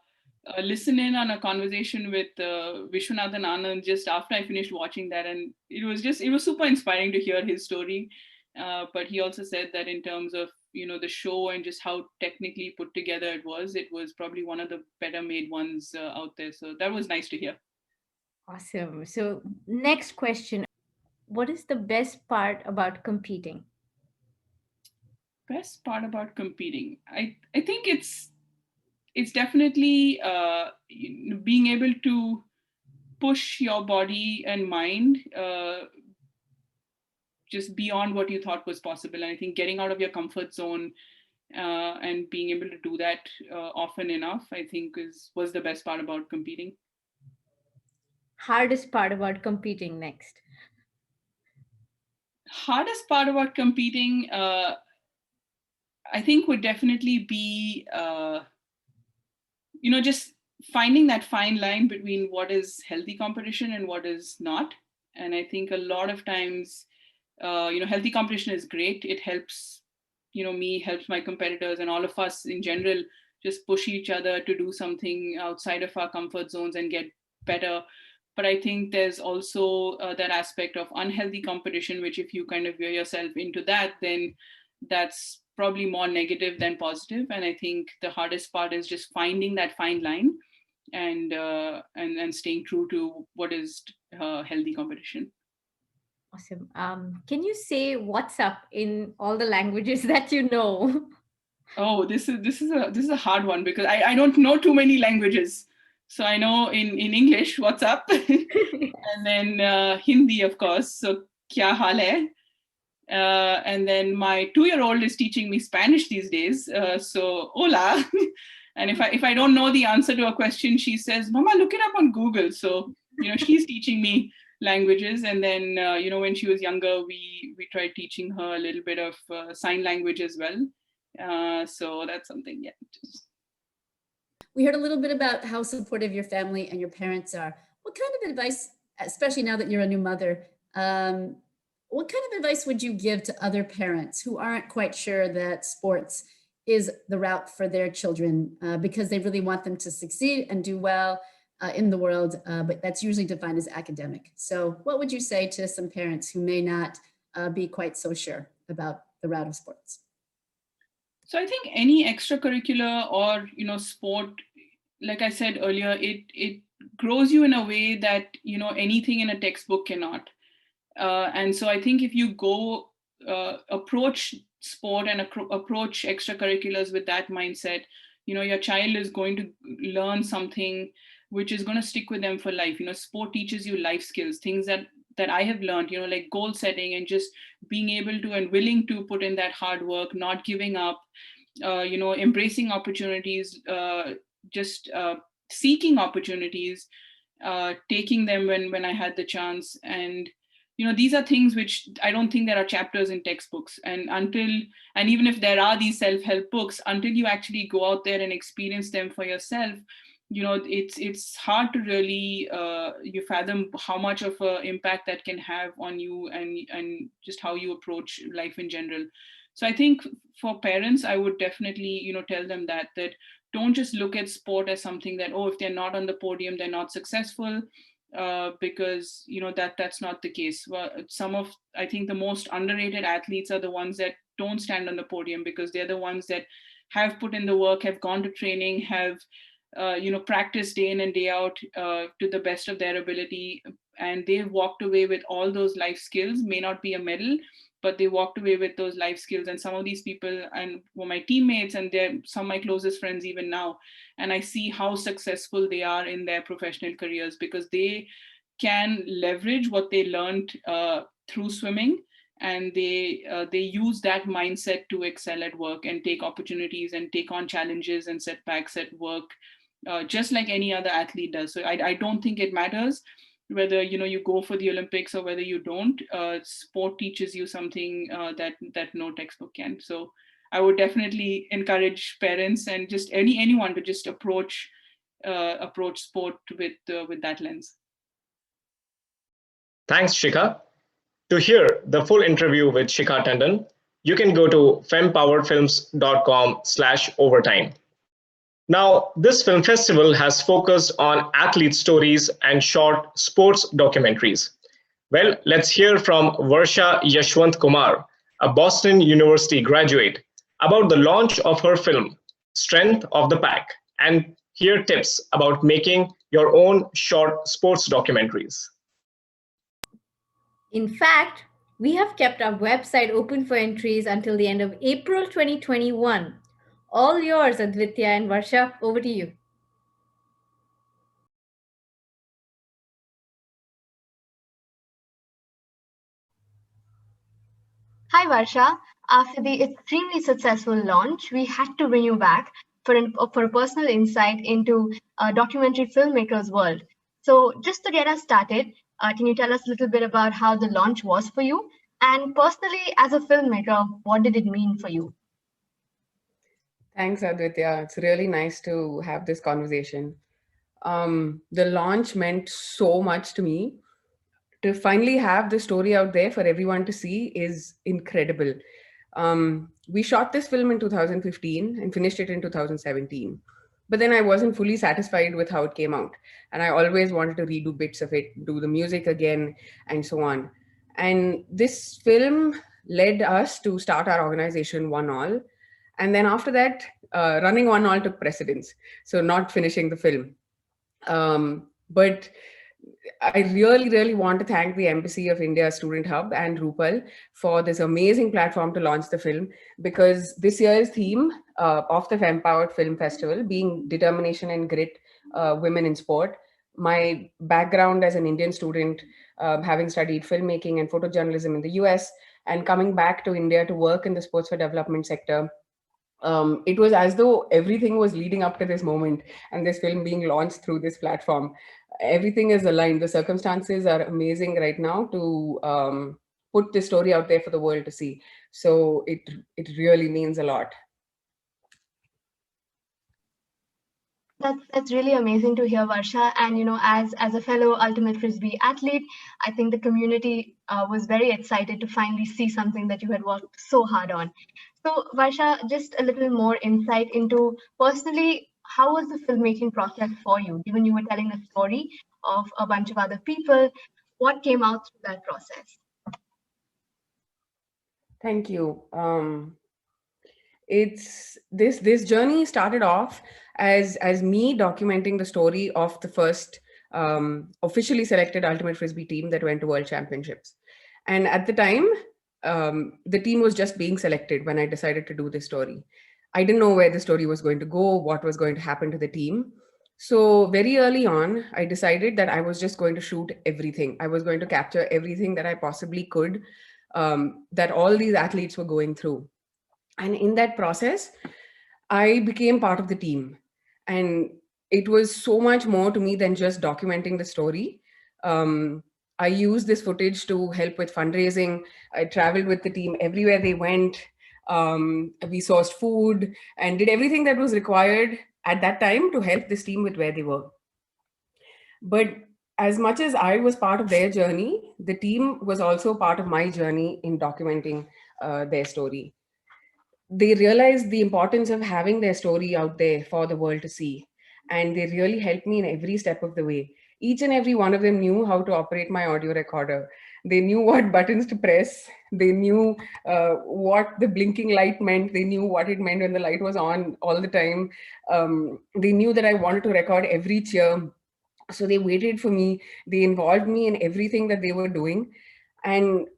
listen in on a conversation with Vishwanathan Anand just after I finished watching that, and it was super inspiring to hear his story. But he also said that in terms of the show and just how technically put together it was probably one of the better made ones out there. So that was nice to hear. Awesome. So next question: what is the best part about competing? Best part about competing, I think it's definitely being able to push your body and mind just beyond what you thought was possible. And I think getting out of your comfort zone and being able to do that often enough, I think was the best part about competing. Hardest part about competing next? Hardest part about competing, I think would definitely be, just finding that fine line between what is healthy competition and what is not. And I think a lot of times, healthy competition is great. It helps, me, helps my competitors and all of us in general just push each other to do something outside of our comfort zones and get better. But I think there's also that aspect of unhealthy competition, which if you kind of veer yourself into that, then that's probably more negative than positive. And I think the hardest part is just finding that fine line and staying true to what is healthy competition. Awesome. Can you say what's up in all the languages that you know? Oh, this is a hard one because I don't know too many languages. So I know in English, what's up? And then Hindi, of course. So kya haal hai? And then my 2-year-old is teaching me Spanish these days. So hola. And if I don't know the answer to a question, she says, Mama, look it up on Google. So, she's teaching me languages. And then, when she was younger, we tried teaching her a little bit of sign language as well. So that's something, yeah. We heard a little bit about how supportive your family and your parents are. What kind of advice, especially now that you're a new mother, what kind of advice would you give to other parents who aren't quite sure that sports is the route for their children because they really want them to succeed and do well in the world, but that's usually defined as academic. So what would you say to some parents who may not be quite so sure about the route of sports? So I think any extracurricular or, sport, like I said earlier, it grows you in a way that, anything in a textbook cannot. And so I think if you go approach sport and approach extracurriculars with that mindset, your child is going to learn something which is going to stick with them for life. Sport teaches you life skills, things that I have learned, like goal setting and just being able to and willing to put in that hard work, not giving up, embracing opportunities, just seeking opportunities. taking them when I had the chance. And these are things which I don't think there are chapters in textbooks. And even if there are these self-help books, until you actually go out there and experience them for yourself, it's hard to really you fathom how much of an impact that can have on you, and just how you approach life in general. So I think for parents, I would definitely tell them that don't just look at sport as something that, oh, if they're not on the podium, they're not successful, because that's not the case. Well, I think the most underrated athletes are the ones that don't stand on the podium, because they're the ones that have put in the work, have gone to training, have practiced day in and day out to the best of their ability, and they've walked away with all those life skills. May not be a medal, but they walked away with those life skills. And some of these people and were my teammates, and they're some of my closest friends even now. And I see how successful they are in their professional careers, because they can leverage what they learned through swimming, and they use that mindset to excel at work and take opportunities and take on challenges and setbacks at work, just like any other athlete does. So I don't think it matters whether you go for the Olympics or whether you don't. Sport teaches you something that no textbook can. So I would definitely encourage parents and just anyone to just approach sport with that lens. Thanks, Shikha. To hear the full interview with Shikha Tandon, you can go to fempoweredfilms.com/overtime. Now, this film festival has focused on athlete stories and short sports documentaries. Well, let's hear from Varsha Yashwant Kumar, a Boston University graduate, about the launch of her film, Strength of the Pack, and hear tips about making your own short sports documentaries. In fact, we have kept our website open for entries until the end of April 2021. All yours, Advitya and Varsha, over to you. Hi Varsha, after the extremely successful launch, we had to bring you back for a personal insight into documentary filmmakers' world. So just to get us started, can you tell us a little bit about how the launch was for you? And personally, as a filmmaker, what did it mean for you? Thanks, Advitya. It's really nice to have this conversation. The launch meant so much to me. To finally have the story out there for everyone to see is incredible. We shot this film in 2015 and finished it in 2017. But then I wasn't fully satisfied with how it came out. And I always wanted to redo bits of it, do the music again, and so on. And this film led us to start our organization, One All. And then after that, running One All took precedence. So not finishing the film. But I really, really want to thank the Embassy of India Student Hub and Rupal for this amazing platform to launch the film, because this year's theme of the Fempowered Film Festival being Determination and Grit, Women in Sport. My background as an Indian student, having studied filmmaking and photojournalism in the US, and coming back to India to work in the sports for development sector, it was as though everything was leading up to this moment and this film being launched through this platform. Everything is aligned. The circumstances are amazing right now to put this story out there for the world to see. So it really means a lot. That's really amazing to hear, Varsha. And as a fellow ultimate frisbee athlete, I think the community was very excited to finally see something that you had worked so hard on. So Varsha, just a little more insight into personally, how was the filmmaking process for you? Given you were telling a story of a bunch of other people, what came out through that process? Thank you. It's this journey started off as me documenting the story of the first officially selected ultimate frisbee team that went to World Championships. And at the time, the team was just being selected when I decided to do this story. I didn't know where the story was going to go, what was going to happen to the team. So very early on, I decided that I was just going to shoot everything. I was going to capture everything that I possibly could, that all these athletes were going through. And in that process, I became part of the team. And it was so much more to me than just documenting the story. I used this footage to help with fundraising. I traveled with the team everywhere they went. We sourced food and did everything that was required at that time to help this team with where they were. But as much as I was part of their journey, the team was also part of my journey in documenting their story. They realized the importance of having their story out there for the world to see. And they really helped me in every step of the way. Each and every one of them knew how to operate my audio recorder. They knew what buttons to press. They knew what the blinking light meant. They knew what it meant when the light was on all the time. They knew that I wanted to record every cheer. So they waited for me. They involved me in everything that they were doing. And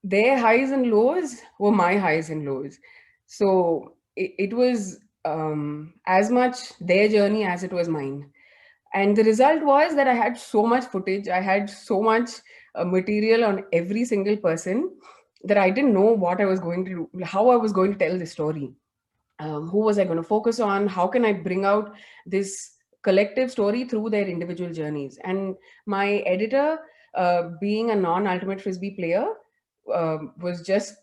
their highs and lows were my highs and lows. So it was as much their journey as it was mine. And the result was that I had so much footage, I had so much material on every single person that I didn't know what I was going to do, how I was going to tell the story. Who was I going to focus on? How can I bring out this collective story through their individual journeys? And my editor, being a non-ultimate frisbee player, was just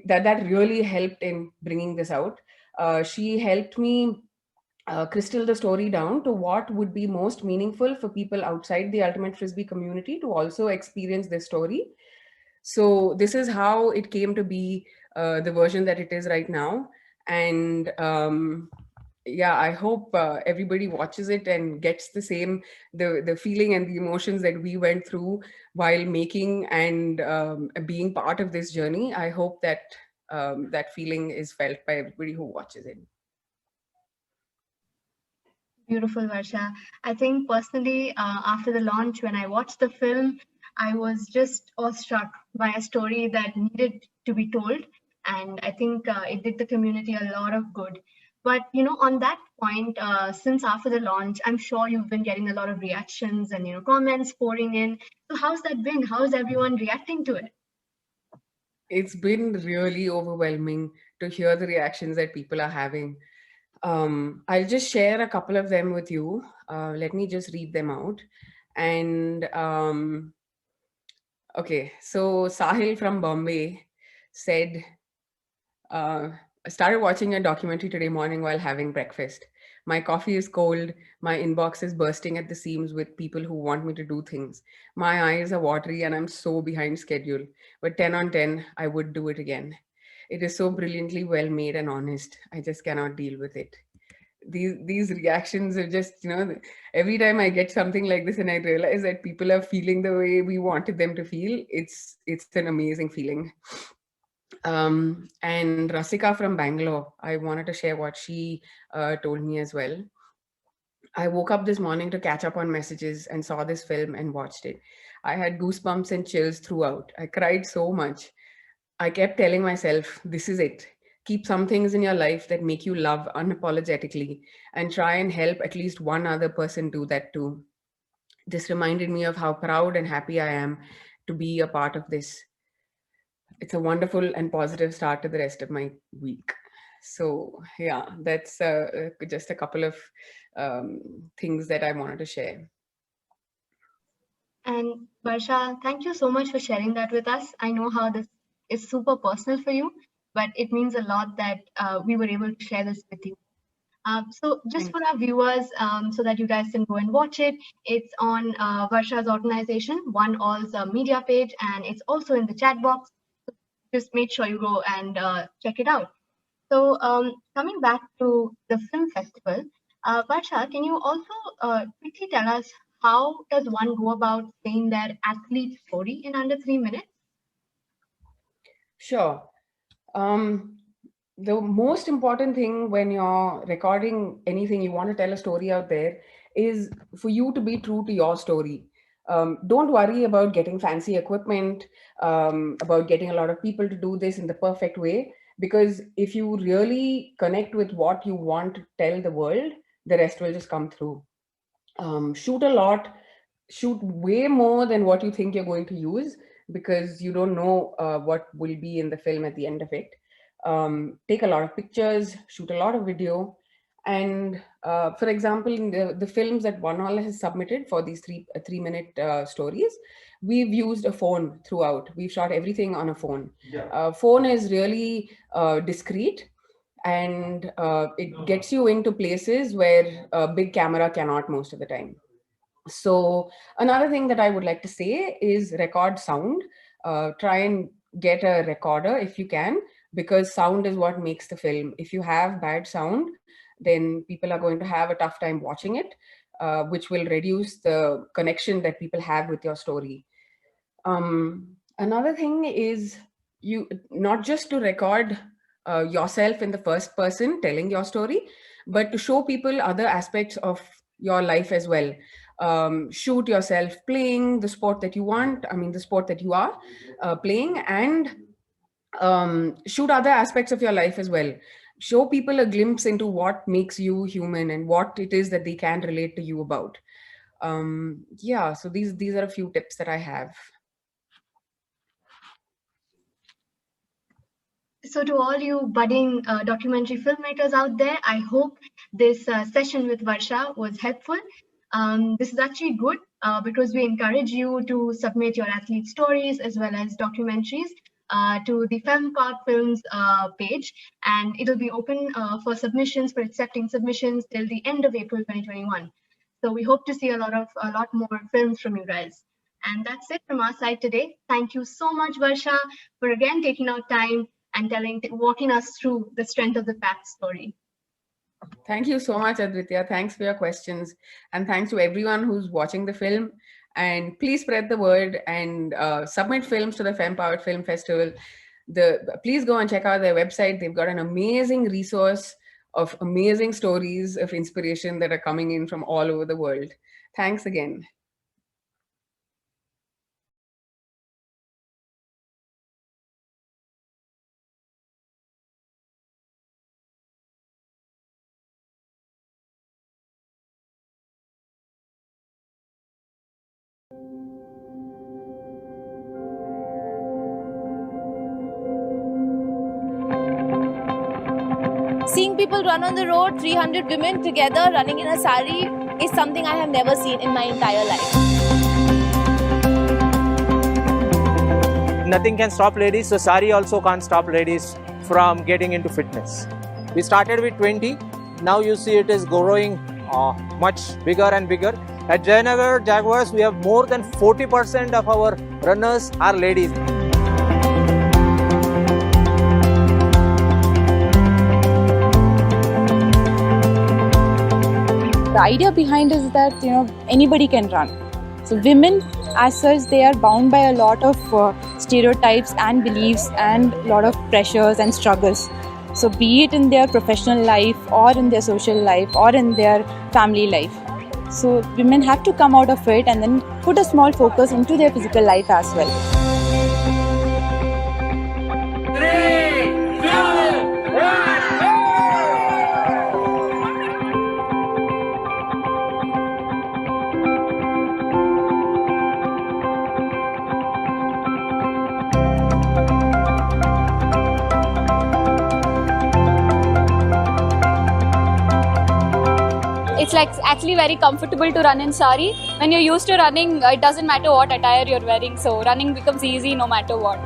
that really helped in bringing this out. She helped me crystal the story down to what would be most meaningful for people outside the ultimate frisbee community to also experience this story. So this is how it came to be the version that it is right now. And yeah, I hope everybody watches it and gets the feeling and the emotions that we went through while making and being part of this journey. I hope that that feeling is felt by everybody who watches it. Beautiful, Varsha. I think personally, after the launch, when I watched the film, I was just awestruck by a story that needed to be told. And I think it did the community a lot of good. But, on that point, since after the launch, I'm sure you've been getting a lot of reactions and, comments pouring in. So how's that been? How's everyone reacting to it? It's been really overwhelming to hear the reactions that people are having. I'll just share a couple of them with you. Let me just read them out. And okay, so Sahil from Bombay said, I started watching a documentary today morning while having breakfast. My coffee is cold. My inbox is bursting at the seams with people who want me to do things. My eyes are watery and I'm so behind schedule. But 10 on 10, I would do it again. It is so brilliantly well made and honest. I just cannot deal with it. These reactions are just, every time I get something like this and I realize that people are feeling the way we wanted them to feel, it's an amazing feeling. And Rasika from Bangalore, I wanted to share what she told me as well. I woke up this morning to catch up on messages and saw this film and watched it. I had goosebumps and chills throughout. I cried so much. I kept telling myself, this is it. Keep some things in your life that make you love unapologetically and try and help at least one other person do that too. This reminded me of how proud and happy I am to be a part of this. It's a wonderful and positive start to the rest of my week. So yeah, that's just a couple of things that I wanted to share. And Varsha, thank you so much for sharing that with us. I know how this is super personal for you, but it means a lot that we were able to share this with you. So just for our viewers, so that you guys can go and watch it, it's on Varsha's organization, One All's media page, and it's also in the chat box. So just make sure you go and check it out. So coming back to the film festival, Varsha, can you also quickly tell us how does one go about saying their athlete story in under 3 minutes? Sure. The most important thing when you're recording anything, you want to tell a story out there, is for you to be true to your story. Don't worry about getting fancy equipment, about getting a lot of people to do this in the perfect way, because if you really connect with what you want to tell the world, the rest will just come through. Shoot a lot, shoot way more than what you think you're going to use, because you don't know what will be in the film at the end of it. Take a lot of pictures, shoot a lot of video, And for example, in the films that One has submitted for these 3-minute stories, we've used a phone throughout. We've shot everything on a phone. Phone is really discreet, and it gets you into places where a big camera cannot most of the time. So another thing that I would like to say is record sound. Try and get a recorder if you can, because sound is what makes the film. If you have bad sound, then people are going to have a tough time watching it, which will reduce the connection that people have with your story. Another thing is you not just to record yourself in the first person telling your story, but to show people other aspects of your life as well. Shoot yourself playing the sport that you want, the sport that you are playing, and shoot other aspects of your life as well. Show people a glimpse into what makes you human and what it is that they can relate to you about. Yeah, so these are a few tips that I have. So to all you budding documentary filmmakers out there, I hope this session with Varsha was helpful. This is actually good because we encourage you to submit your athlete stories as well as documentaries to the Fempowered Films page, and it'll be open for submissions, for accepting submissions till the end of April 2021. So we hope to see a lot more films from you guys. And that's it from our side today. Thank you so much, Varsha, for again taking out time and walking us through the strength of the fact story. Thank you so much, Advitya. Thanks for your questions. And thanks to everyone who's watching the film. And please spread the word and submit films to the Fempowered Film Festival. Please go and check out their website. They've got an amazing resource of amazing stories of inspiration that are coming in from all over the world. Thanks again. Seeing people run on the road, 300 women together running in a sari, is something I have never seen in my entire life. Nothing can stop ladies, so sari also can't stop ladies from getting into fitness. We started with 20, now you see it is growing much bigger and bigger. At Jayanagar Jaguars, we have more than 40% of our runners are ladies. The idea behind is that anybody can run. So women, as such, they are bound by a lot of stereotypes and beliefs and a lot of pressures and struggles. So be it in their professional life or in their social life or in their family life. So women have to come out of it and then put a small focus into their physical life as well. 3, 2, 1. It's like actually very comfortable to run in sari. When you're used to running, it doesn't matter what attire you're wearing, so running becomes easy no matter what.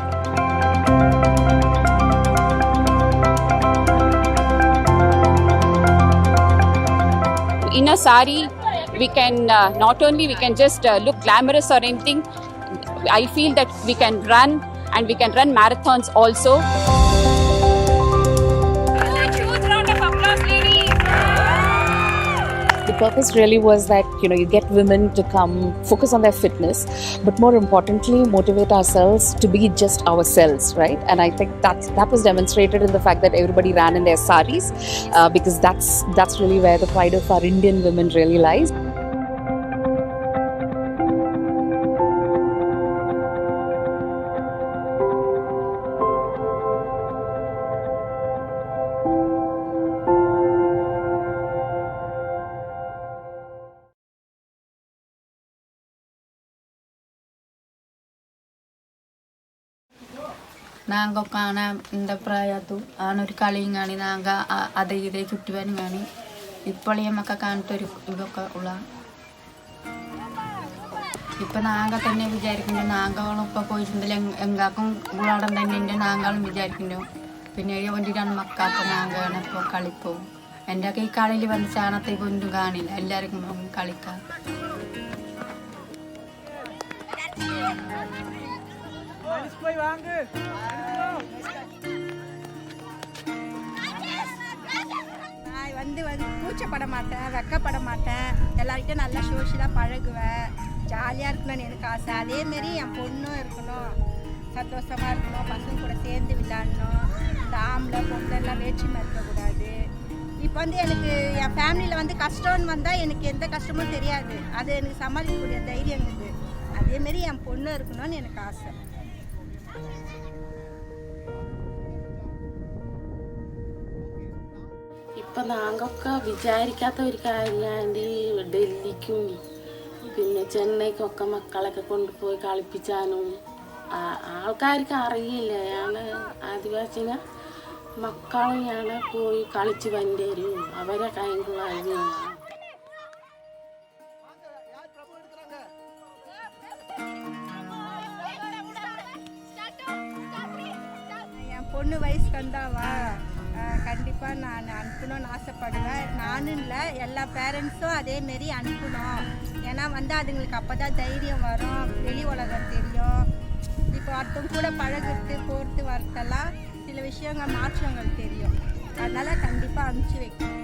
In a sari, we can not only we can just look glamorous or anything. I feel that we can run, and we can run marathons also. The purpose really was that you get women to come focus on their fitness, but more importantly motivate ourselves to be just ourselves, right? And I think that was demonstrated in the fact that everybody ran in their saris, because that's really where the pride of our Indian women really lies. Nanga kana in the praya to anur kaling ani nanga ada ide chuttuvan gani ഇപ്പോഴേ നമുക്ക് കാണിട്ടൊരു ഇതൊക്കെ ഉള്ള ഇപ്പം നാങ്ക തന്നെ വിചാരിക്കുന്നു നാങ്കളും ഇപ്പോൾ പോയിട്ടുണ്ടെങ്കിൽ എങ്കാക്കും ഉള്ളാടം തന്നെ എൻ്റെ നാങ്കളും വിചാരിക്കുന്നു പിന്നെ വേണ്ടിയിട്ടാണ് മക്കൾക്ക് നാങ്കാണ് ഇപ്പോൾ കളിപ്പോവും എൻ്റെ ഒക്കെ ഈ കളിയിൽ വന്ന് ചാണത്തെ ഇപ്പോൾ ഒന്നും കാണില്ല എല്ലാവർക്കും കളിക്കാം நான் கூச்சப்பட மாட்டேன் வெக்கப்பட மாட்டேன் எல்லார்கிட்டையும் நல்லா சோஷியலாக பழகுவேன் ஜாலியாக இருக்கணும்னு எனக்கு ஆசை அதேமாரி என் பொண்ணும் இருக்கணும் சந்தோஷமாக இருக்கணும் பசங்க கூட சேர்ந்து விளையாடணும் இந்த ஆம்பளை பொண்ணெல்லாம் வேற்றுமை இருக்கக்கூடாது இப்போ எனக்கு என் ஃபேமிலியில் கஷ்டம்னு வந்தால் எனக்கு எந்த கஷ்டமும் தெரியாது அது எனக்கு சமாளிக்கக்கூடிய தைரியம் இருக்குது அதேமாரி என் பொண்ணு இருக்கணும்னு எனக்கு ஆசை ഇപ്പം നാങ്കൊക്കെ വിചാരിക്കാത്ത ഒരു കാര്യമാണ് ഡൽഹിക്കും പിന്നെ ചെന്നൈക്കൊക്കെ മക്കളൊക്കെ കൊണ്ടുപോയി കളിപ്പിച്ചാനും ആൾക്കാർക്ക് അറിയില്ല ഞാൻ ആദിവാസിനെ മക്കളും ഞാൻ പോയി കളിച്ച് വരും അവരെ കൈകൊള്ള അറിവാണ് என் பொண்ணு வயசுக்கு வந்தாவா கண்டிப்பாக நான் அனுப்பணும்னு ஆசைப்படுவேன் நானும் இல்லை எல்லா பேரண்ட்ஸும் அதேமாரி அனுப்பணும் ஏன்னா அதுங்களுக்கு அப்போ தான் தைரியம் வரும் வெளி உலகம் தெரியும் இப்போ ஒருத்தவங்க கூட பழகிறது போகிறது வரத்தெல்லாம் சில விஷயங்கள் மாற்றங்கள் தெரியும் அதனால் கண்டிப்பாக அனுப்பிச்சி வைக்கணும்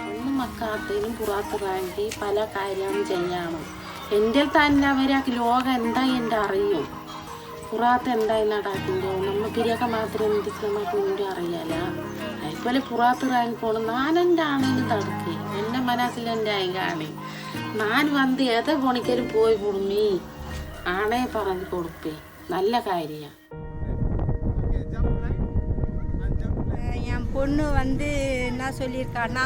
ഒന്ന് മക്കാത്തേനും പുറത്തിറങ്ങി പല കാര്യവും ചെയ്യണം എൻ്റെ തന്നെ അവരൊക്കെ ലോകം എന്താ എൻ്റെ അറിയും പുറത്ത് എന്തായി നടക്കുന്നുണ്ടോ നമുക്കിരിയൊക്കെ മാത്രം നമുക്ക് അറിയാല അതുപോലെ പുറത്തിറങ്ങി പോകണം ഞാനെൻ്റെ ആണേനും തടുക്കേ എൻ്റെ മനസ്സിൽ എൻ്റെ ആയിക്കാണ് ഞാൻ വന്ന് ഏതോ പണിക്കലും പോയി കൊടുമി ആണേ പറഞ്ഞു കൊടുപ്പേ നല്ല കാര്യമാണ് என் பொண்ணு என்ன சொல்லியிருக்கான்னா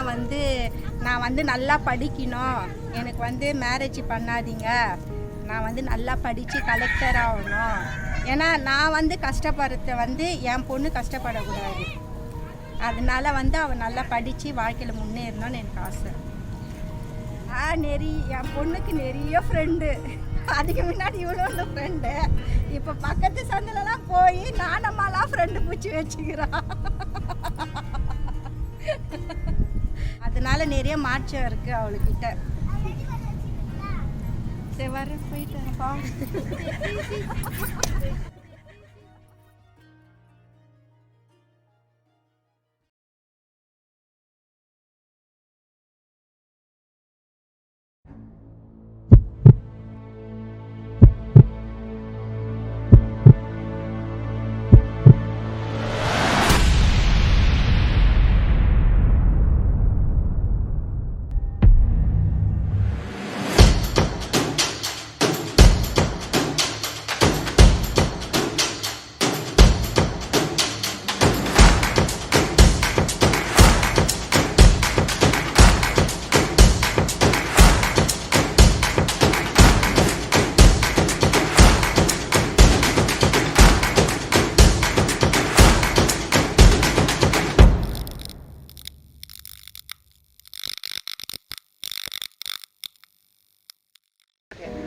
நான் நல்லா படிக்கணும் எனக்கு மேரேஜ் பண்ணாதீங்க நான் நல்லா படித்து கலெக்டர் ஆகணும் ஏன்னா நான் கஷ்டப்படுறத என் பொண்ணு கஷ்டப்படக்கூடாது அதனால அவன் நல்லா படித்து வாழ்க்கையில் முன்னேறணும்னு எனக்கு ஆசை என் பொண்ணுக்கு நிறைய ஃப்ரெண்டு அதுக்கு முன்னாடி இவ்வளோ ஃப்ரெண்டு இப்போ பக்கத்து சந்திலலாம் போய் நானம்மாலாம் ஃப்ரெண்டு பிடிச்சி வச்சுக்கிறான் அதனால நிறைய மாற்றம் இருக்குது அவளுக்கிட்ட சரி வர போயிட்டேன்ப்பா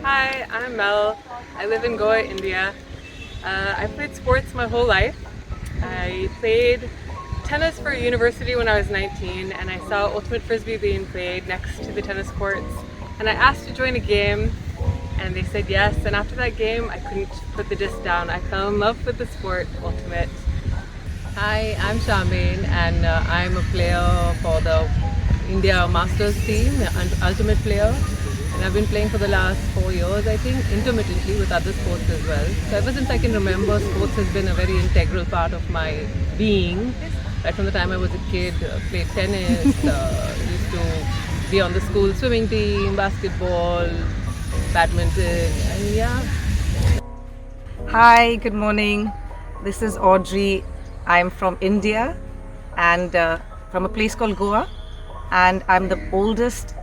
Hi, I'm Mel. I live in Goa, India. I played sports my whole life. I played tennis for university when I was 19 and I saw ultimate frisbee being played next to the tennis courts and I asked to join a game and they said yes, and after that game I couldn't put the disc down. I fell in love with the sport ultimate. Hi, I'm Charmaine and I'm a player for the India Masters team, an ultimate player. And I've been playing for the last 4 years, I think, intermittently with other sports as well. So ever since I can remember, sports has been a very integral part of my being. Right from the time I was a kid, played tennis, used to be on the school swimming team, basketball, badminton, and yeah. Hi, good morning. This is Audrey. I'm from India and from a place called Goa, and I'm the oldest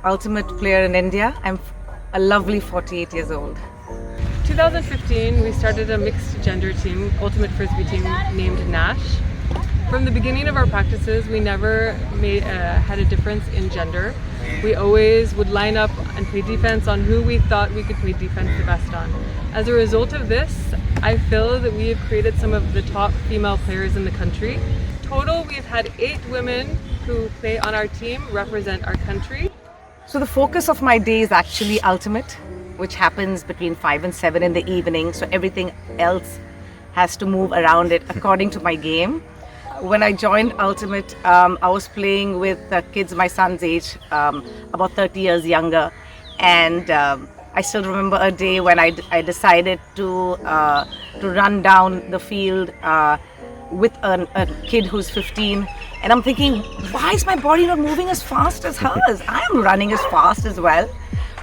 ultimate player in India. I'm a lovely 48 years old. 2015, we started a mixed gender team, ultimate frisbee team named Nash. From the beginning of our practices, we never had a difference in gender. We always would line up and play defense on who we thought we could play defense the best on. As a result of this, I feel that we have created some of the top female players in the country. Total, we've had 8 women who play on our team represent our country. So the focus of my day is actually ultimate, which happens between 5 and 7 in the evening. So everything else has to move around it according to my game. When I joined Ultimate, I was playing with kids my son's age, about 30 years younger. And I still remember a day when I decided to run down the field with a kid who's 15. And I'm thinking, why is my body not moving as fast as hers? I'm running as fast as well.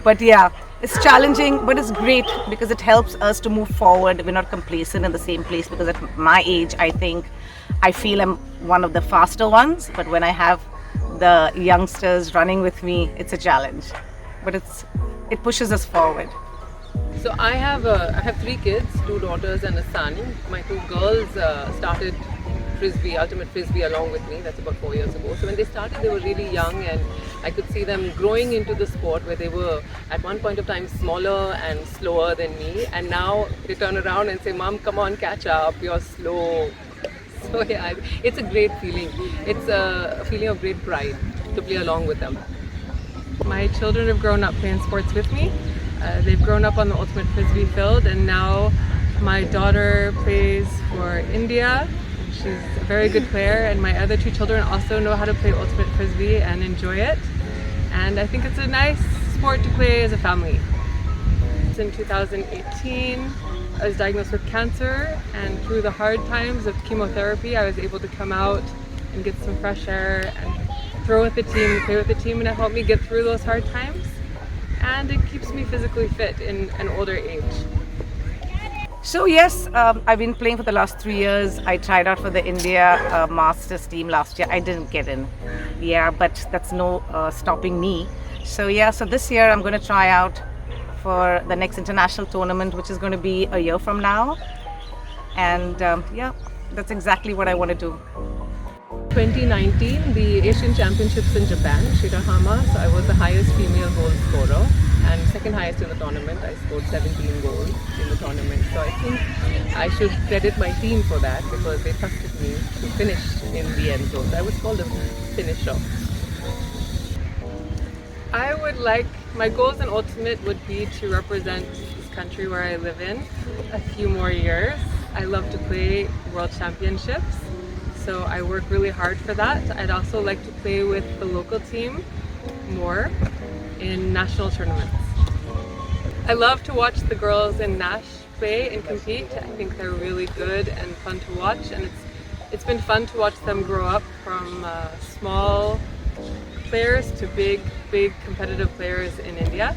But yeah, it's challenging, but it's great because it helps us to move forward. We're not complacent in the same place, because at my age, I feel I'm one of the faster ones. But when I have the youngsters running with me, it's a challenge. But it pushes us forward. So I have 3 kids, 2 daughters and a son. My 2 girls started Frisbee, Ultimate Frisbee along with me. That's about 4 years ago. So when they started, they were really young, and I could see them growing into the sport, where they were at one point of time smaller and slower than me. And now they turn around and say, "Mom, come on, catch up, you're slow." So yeah, it's a great feeling. It's a feeling of great pride to play along with them. My children have grown up playing sports with me. They've grown up on the Ultimate Frisbee field, and now my daughter plays for India. She's a very good player, and my other 2 children also know how to play Ultimate Frisbee and enjoy it. And I think it's a nice sport to play as a family. In 2018, I was diagnosed with cancer, and through the hard times of chemotherapy, I was able to come out and get some fresh air and throw with the team, play with the team, and it helped me get through those hard times. And it keeps me physically fit in an older age. So yes, I've been playing for the last 3 years. I tried out for the India Masters team last year. I didn't get in. Yeah, but that's no stopping me. So yeah, so this year I'm going to try out for the next international tournament, which is going to be a year from now. And yeah, that's exactly what I want to do. 2019, the Asian Championships in Japan, Shirahama. So I was the highest female goal scorer and second highest in the tournament. I scored 17 goals in the tournament. So I think I should credit my team for that, because they trusted me to finish in the end zone. So I was called a finisher. I would like, my goals in Ultimate would be to represent this country where I live in a few more years. I love to play World Championships, so I work really hard for that. I'd also like to play with the local team more in national tournaments. I love to watch the girls in Nash play and compete. I think they're really good and fun to watch, and it's been fun to watch them grow up from small players to big competitive players in India.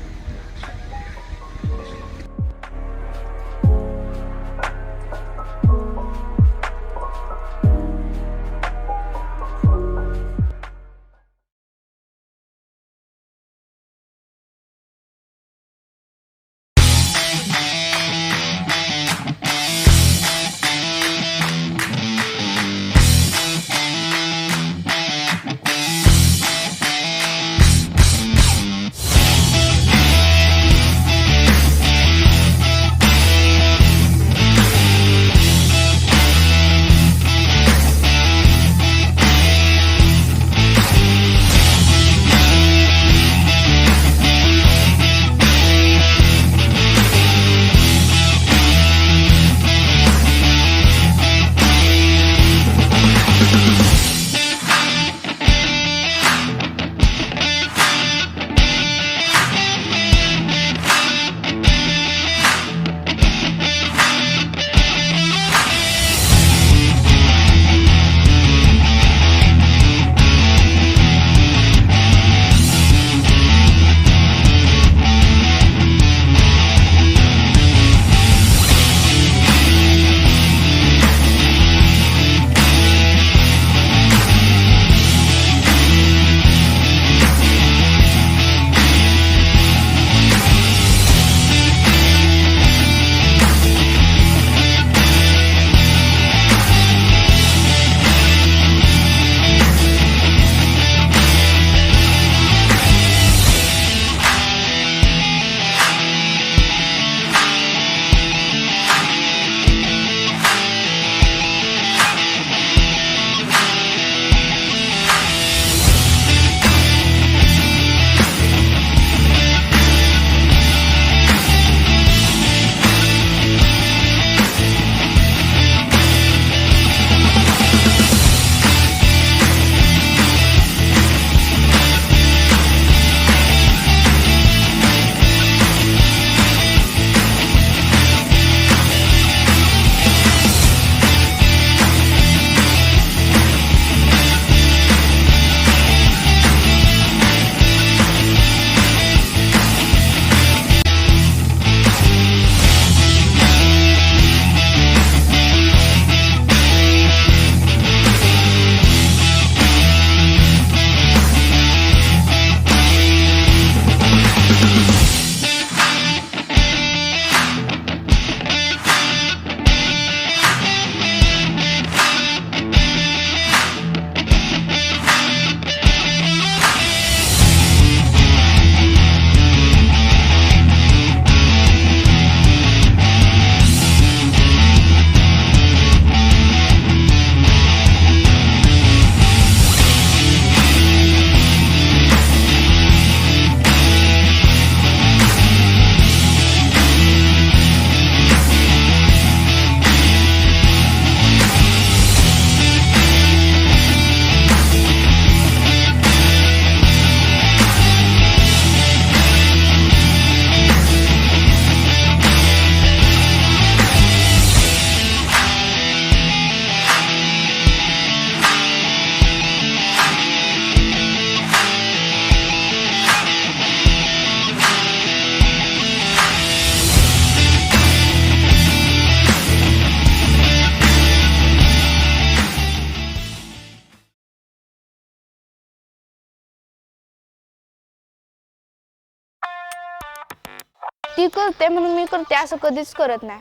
ती करते म्हणून मी करते असं कधीच करत नाही.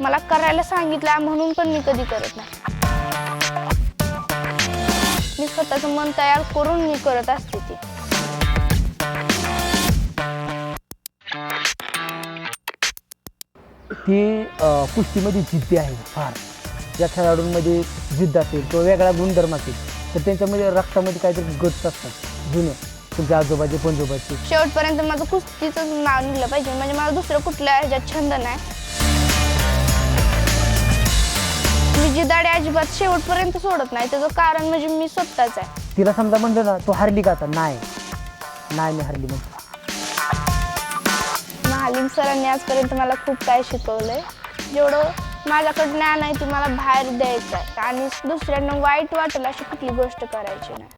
मला करायला सांगितलं म्हणून पण मी कधी करत नाही. मी स्वतःचं मन तयार करून मी करत असते ती. ती कुस्तीमध्ये जिद्दी आहे फार. ज्या खेळाडूंमध्ये जिद्द असेल तो वेगळा गुणधर्म असेल तर त्यांच्यामध्ये रक्तामध्ये काहीतरी गट्स असतात जुने तुमच्या आजोबाचे पंजोबाचे. शेवटपर्यंत माझं कुस्तीचंच नाव निघलं पाहिजे म्हणजे मला दुसरं कुठल्या ह्याच्यात छंद नाही. मी जिदाडे अजिबात शेवटपर्यंत सोडत नाही. त्याचं कारण म्हणजे मी स्वतःच आहे. तिला समजा म्हणलं ना तू हारली का आता नाही मी हारली म्हणतो. महालिम सरांनी आजपर्यंत मला खूप काय शिकवलंय. जेवढं माझ्याकडे ज्ञान आहे ती मला बाहेर द्यायचं आहे आणि दुसऱ्यांना वाईट वाटेल अशी कुठली गोष्ट करायची नाही.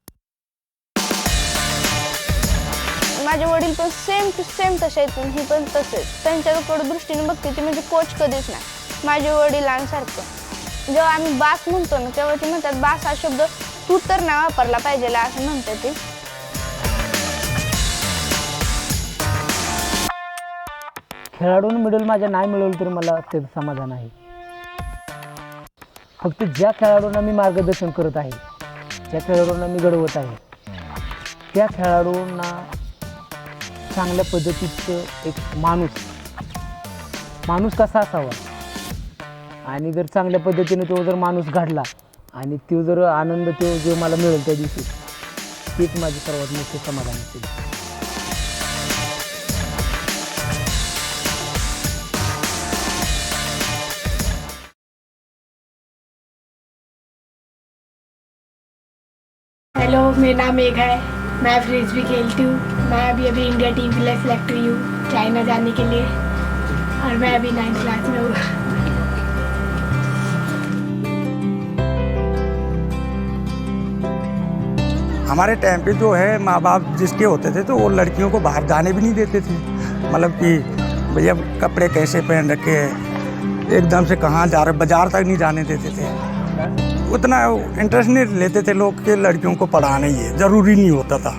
माझे वडील पण सेम टू सेम तसे आहेत. ही पण तसेच. त्यांच्याकडे दृष्टीने बघते ती म्हणजे कोच कधीच नाही. माझे वडिलांसारखं जेव्हा आम्ही बास म्हणतो ना तेव्हा ती म्हणतात बास हा शब्द तू तर नाही वापरला पाहिजे असं म्हणते ती. खेळाडूंना मिळेल माझ्या नाही मिळवलं तरी मला त्याचं समाधान आहे. फक्त ज्या खेळाडूंना मी मार्गदर्शन करत आहे ज्या खेळाडूंना मी घडवत आहे त्या खेळाडूंना चांगल्या पद्धतीचं एक माणूस कसा असावा आणि जर चांगल्या पद्धतीने तो जर माणूस घडला आणि तो जर आनंद तो जो मला मिळेल त्या दिवशी तेच माझे सर्वात मोठे समाधान असेल. हेलो, मेरा नाम मेघा है. मैं फ्रिस्बी खेलती हूँ. मैं अभी इंडिया टीम के लिए सिलेक्ट हुई हूँ चाइना जाने के लिए और मैं अभी 9th क्लास में हूँ. हमारे टाइम पे जो है माँ बाप जिसके होते थे तो वो लड़कियों को बाहर जाने भी नहीं देते थे. मतलब कि भैया कपड़े कैसे पहन रखे एकदम से कहाँ जा रहे बाजार तक नहीं जाने देते थे. उतना इंटरेस्ट नहीं लेते थे लोग कि लड़कियों को पढ़ाना ही है. ज़रूरी नहीं होता था.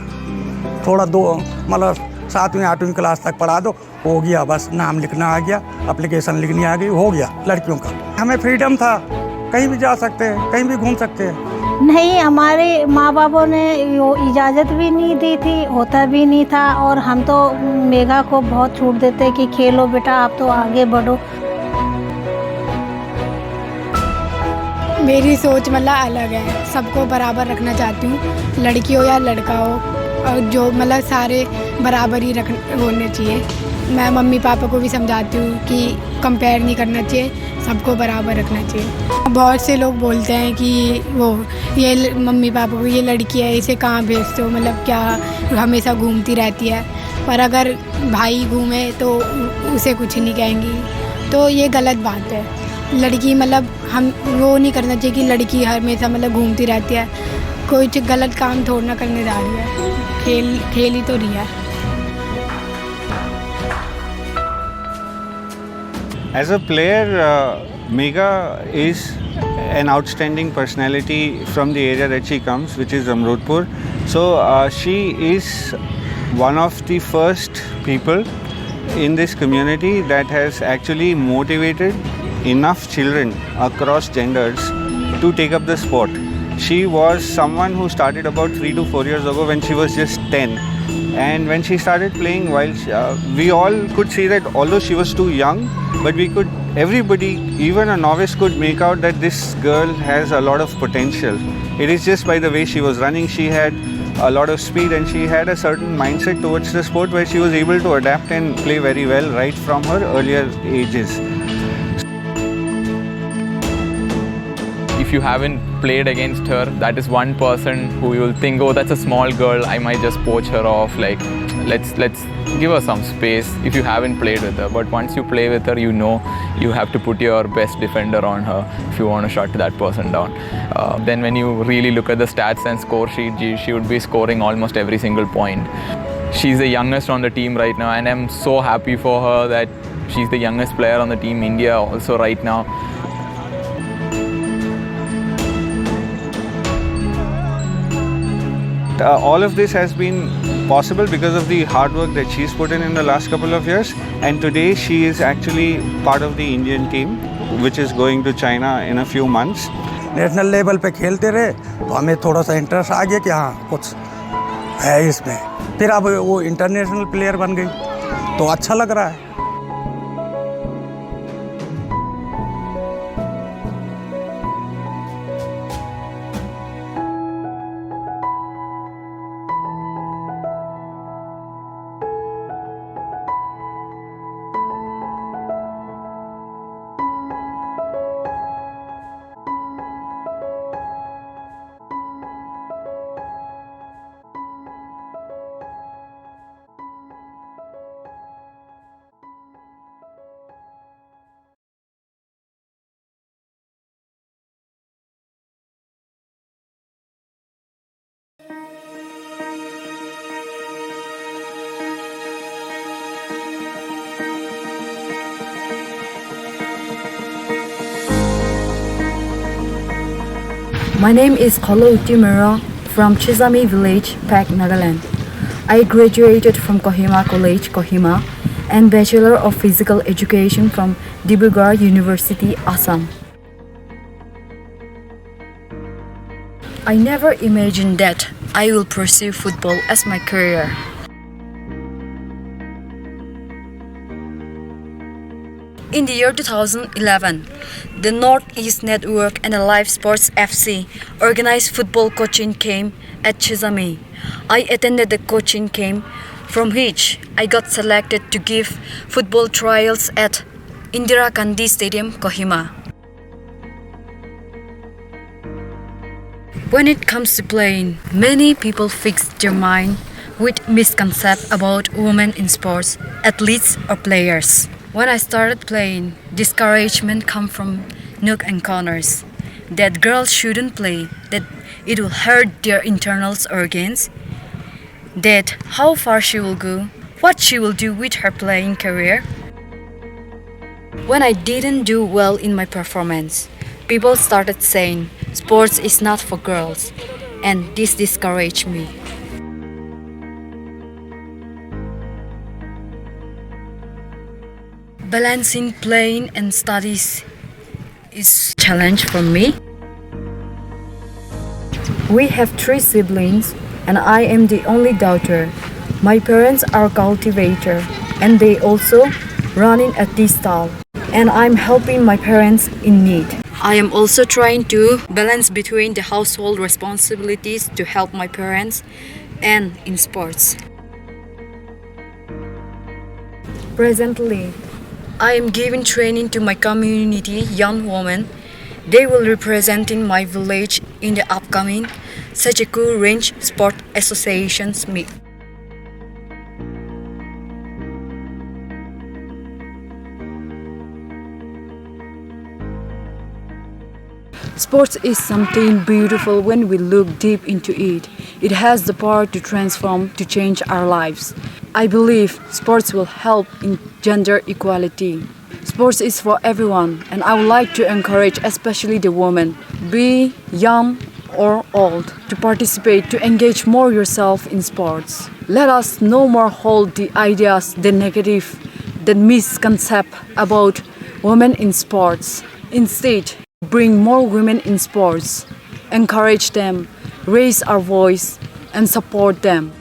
थोड़ा मतलब 7वीं 8वीं क्लास तक पढ़ा दो हो गया. बस नाम लिखना आ गया एप्लीकेशन लिखनी आ गई हो गया लड़कियों का. हमें फ्रीडम था कहीं भी जा सकते हैं कहीं भी घूम सकते हैं. नहीं हमारे माँ बापों ने वो इजाज़त भी नहीं दी थी होता भी नहीं था. और हम तो मेघा को बहुत छूट देते कि खेलो बेटा आप तो आगे बढ़ो. मेरी सोच मतलब अलग है. सबको बराबर रखना चाहती हूँ लड़की हो या लड़का हो और जो मतलब सारे बराबर ही होने चाहिए. मैं मम्मी पापा को भी समझाती हूँ कि कंपेयर नहीं करना चाहिए सबको बराबर रखना चाहिए. बहुत से लोग बोलते हैं कि वो ये मम्मी पापा को ये लड़की है इसे कहाँ भेजते हो मतलब क्या हमेशा घूमती रहती है. पर अगर भाई घूमे तो उसे कुछ नहीं कहेंगी. तो ये गलत बात है. लड़की मतलब हम वो नहीं करना चाहिए कि लड़की हमेशा मतलब घूमती रहती है. कोई गलत काम थोड़ा ना करने जा रही है. खेल ही तो रही है. As a player, Megha is an outstanding personality from the area that she comes, which is Amrutpur. So she is one of the first people in this community that has actually motivated enough children across genders to take up the sport. She was someone who started about 3 to 4 years ago when she was just 10. And when she started playing, we all could see that although she was too young, but everybody, even a novice could make out that this girl has a lot of potential. It is just by the way she was running, she had a lot of speed and she had a certain mindset towards the sport where she was able to adapt and play very well right from her earlier ages. If you haven't played against her, that is one person who you will think, oh, that's a small girl, I might just poach her off, like let's give her some space if you haven't played with her. But once you play with her, you know you have to put your best defender on her if you want to shut that person down. Then when you really look at the stats and score sheet, she would be scoring almost every single point. She's the youngest on the team right now, and I'm so happy for her that she's the youngest player on the team India also right now. all of this has been possible because of the hard work that she's put in the last couple of years. And today she is actually part of the Indian team, which is going to China in a few months. National level पे खेलते रहे तो हमें थोड़ा सा interest आ गया कि हाँ कुछ है इसमें, फिर अब वो इंटरनेशनल प्लेयर बन गई तो अच्छा लग रहा है. My name is Kholo Utimura from Chizami village, Pak, Nagaland. I graduated from Kohima College, Kohima, and Bachelor of Physical Education from Dibrugarh University, Assam. I never imagined that I will pursue football as my career. In the year 2011, the Northeast Network and the Live Sports FC organized football coaching camp at Chizami. I attended the coaching camp from which I got selected to give football trials at Indira Gandhi Stadium, Kohima. When it comes to playing, many people fix their mind with misconceptions about women in sports, athletes or players. When I started playing, discouragement come from nook and corners. That girls shouldn't play, that it will hurt their internal organs, that how far she will go, what she will do with her playing career. When I didn't do well in my performance, people started saying sports is not for girls, and this discouraged me. Balancing playing and studies is a challenge for me. We have 3 siblings and I am the only daughter. My parents are cultivators and they also running a tea stall, and I'm helping my parents in need. I am also trying to balance between the household responsibilities to help my parents and in sports. Presently, I am giving training to my community young women. They will represent in my village in the upcoming Sajeku Range Sport Association's meet. Sports is something beautiful when we look deep into it. It has the power to transform, to change our lives. I believe sports will help in gender equality. Sports is for everyone, and I would like to encourage especially the women, be young or old, to participate, to engage more yourself in sports. Let us no more hold the ideas, the negative, the misconception about women in sports. Instead, bring more women in sports, encourage them, raise our voice, and support them.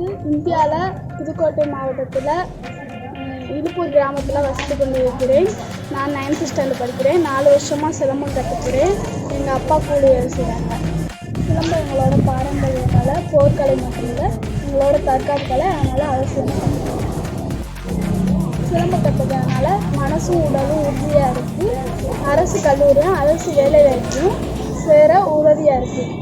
வந்து இந்தியாவில் புதுக்கோட்டை மாவட்டத்தில் இலுப்பூர் கிராமத்தில் வசித்து கொண்டு இருக்கிறேன். நான் 9th standard படிக்கிறேன். 4 வருஷமாக சிலம்பம் கற்றுக்கிறேன். எங்கள் அப்பா கூலி வேலை செய்கிறாங்க. சிலம்பம் எங்களோட பாரம்பரிய கலை, போர்க்கலை மட்டும் இல்லை, எங்களோட தற்காப்பு கலை. அதனால் அவசியம் சிலம்பம் கற்றுக்கிறதுனால மனசும் உடலும் உறுதியாக இருக்குது. அரசு கல்லூரியும் அரசு வேலை வாய்ப்பும் சேர உதவியாக இருக்குது.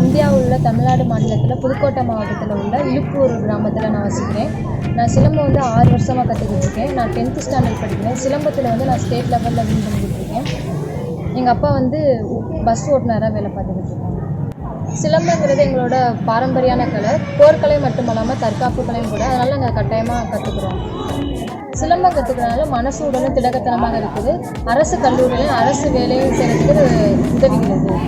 இந்தியாவில் உள்ள தமிழ்நாடு மாநிலத்தில் புதுக்கோட்டை மாவட்டத்தில் உள்ள இலுப்பூர் கிராமத்தில் நான் வசிக்கிறேன். நான் சிலம்பம் வந்து 6 வருஷமாக கற்றுக்கிட்டு இருக்கேன். நான் 10th ஸ்டாண்டர்ட் படிக்கிறேன். சிலம்பத்தில் வந்து நான் ஸ்டேட் லெவலில் வின் பண்ணிக்கிட்டு இருக்கேன். எங்கள் அப்பா வந்து பஸ் ஓட்டுநராக வேலை பார்த்துக்கிட்டு இருக்காங்க. சிலம்பங்கிறது எங்களோட பாரம்பரியான கலை, போர்க்கலை மட்டுமல்லாமல் தற்காப்பு கலையும் கூட. அதனால் நாங்கள் கட்டாயமாக கற்றுக்குறோம். சிலம்பம் கற்றுக்கிறதுனால மனசு உடலும் திடகத்தனமாக இருக்குது. அரசு கல்லூரியிலையும் அரசு வேலையும் செய்கிறதுக்கு உதவுகிறது.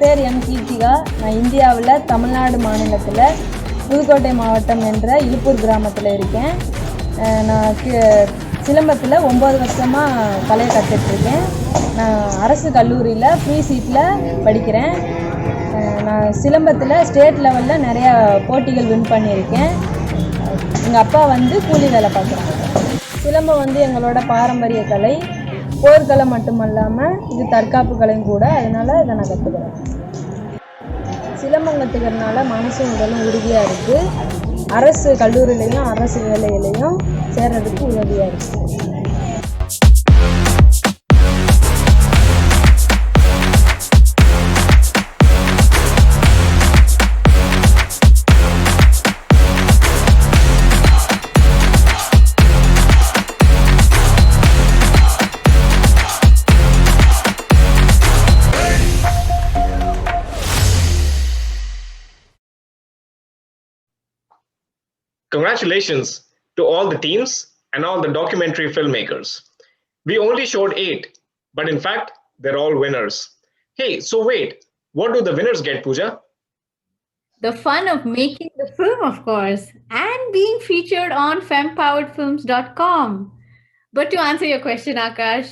பேர் எம் கீர்த்திகா. நான் இந்தியாவில் தமிழ்நாடு மாநிலத்தில் புதுக்கோட்டை மாவட்டம் என்ற இலுப்பூர் கிராமத்தில் இருக்கேன். நான் சிலம்பத்தில் 9 வருஷமாக கலையை கற்றுட்ருக்கேன். நான் அரசு கல்லூரியில் ஃப்ரீ சீட்டில் படிக்கிறேன். நான் சிலம்பத்தில் ஸ்டேட் லெவலில் நிறையா போட்டிகள் வின் பண்ணியிருக்கேன். எங்கள் அப்பா வந்து கூலி வேலை பார்க்குறாங்க. சிலம்பம் வந்து எங்களோட பாரம்பரிய கலை, போர்க்கலை மட்டுமல்லாமல் இது தற்காப்பு கலையும் கூட. அதனால் இதை நான் கற்றுக்கிறேன். சிலம்பம் கற்றுக்கிறதுனால மனசும் உடலும் உறுதியாக இருக்குது. அரசு கல்லூரியிலையும் அரசு வேலையிலையும் சேர்றதுக்கு உதவியாக இருக்குது. Congratulations to all the teams and all the documentary filmmakers. We only showed 8, but in fact, they're all winners. Hey, so wait, what do the winners get, Pooja? The fun of making the film, of course, and being featured on fempoweredfilms.com. But to answer your question, Akash,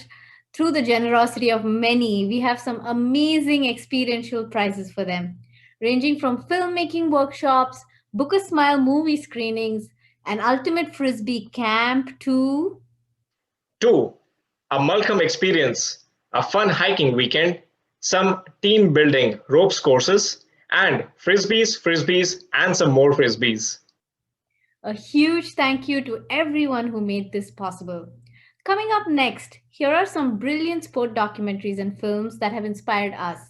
through the generosity of many, we have some amazing experiential prizes for them, ranging from filmmaking workshops, Book a Smile movie screenings, an ultimate frisbee camp to 2, a Malcolm experience, a fun hiking weekend, some team building ropes courses, and frisbees, and some more frisbees. A huge thank you to everyone who made this possible. Coming up next, here are some brilliant sport documentaries and films that have inspired us,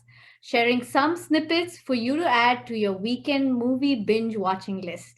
sharing some snippets for you to add to your weekend movie binge watching list.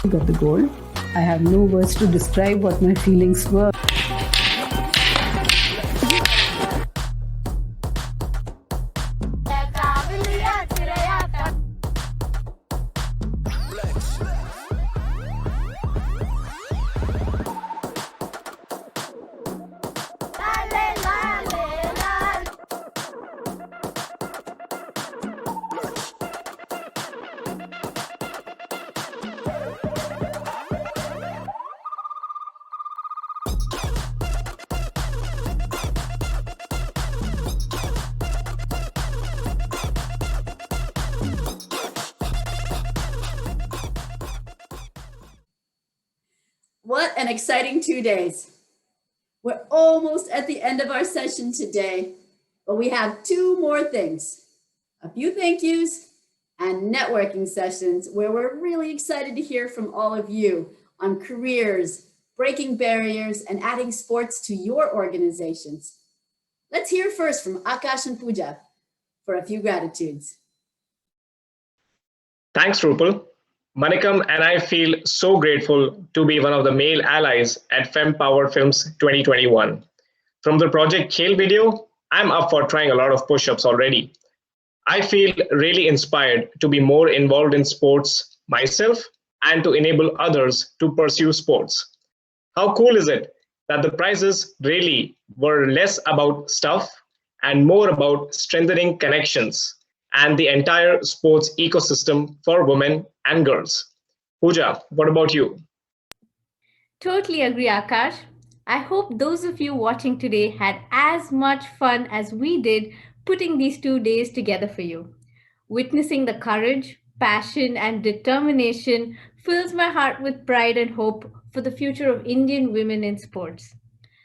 got the gold. I have no words to describe what my feelings were. What an exciting 2 days. We're almost at the end of our session today, but we have 2 more things. A few thank yous and networking sessions where we're really excited to hear from all of you on careers, breaking barriers, and adding sports to your organizations. Let's hear first from Akash and Pooja for a few gratitudes. Thanks, Rupal. Manikam and I feel so grateful to be one of the male allies at Fempowered Films 2021. From the Project Khel video, I'm up for trying a lot of push-ups already. I feel really inspired to be more involved in sports myself and to enable others to pursue sports. How cool is it that the prizes really were less about stuff and more about strengthening connections and the entire sports ecosystem for women and girls. Pooja, what about you? Totally agree, Akash. I hope those of you watching today had as much fun as we did putting these 2 days together for you. Witnessing the courage, passion, and determination fills my heart with pride and hope for the future of Indian women in sports.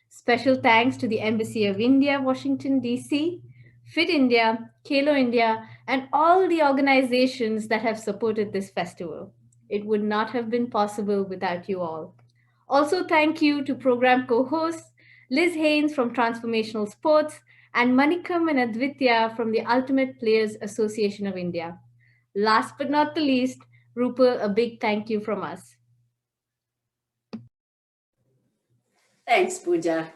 Special thanks to the Embassy of India, Washington, D.C., Fit India, Khelo India, and all the organizations that have supported this festival. It would not have been possible without you all. Also, thank you to program co-hosts Liz Haynes from Transformational Sports and Manikam and Advitya from the Ultimate Players Association of India. Last but not the least, Rupal, a big thank you from us. Thanks, Pooja.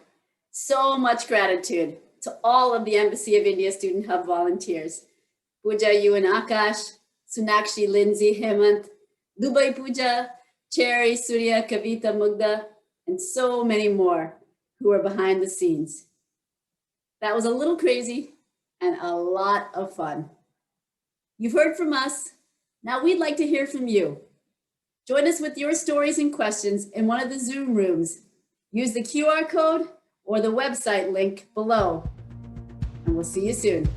So much gratitude to all of the Embassy of India Student Hub volunteers. Pooja, you and Akash, Sunakshi, Lindsay, Hemant, Dubai Pooja, Cherry, Surya, Kavita, Mugda, and so many more who are behind the scenes. That was a little crazy and a lot of fun. You've heard from us. Now we'd like to hear from you. Join us with your stories and questions in one of the Zoom rooms. Use the QR code or the website link below. And we'll see you soon.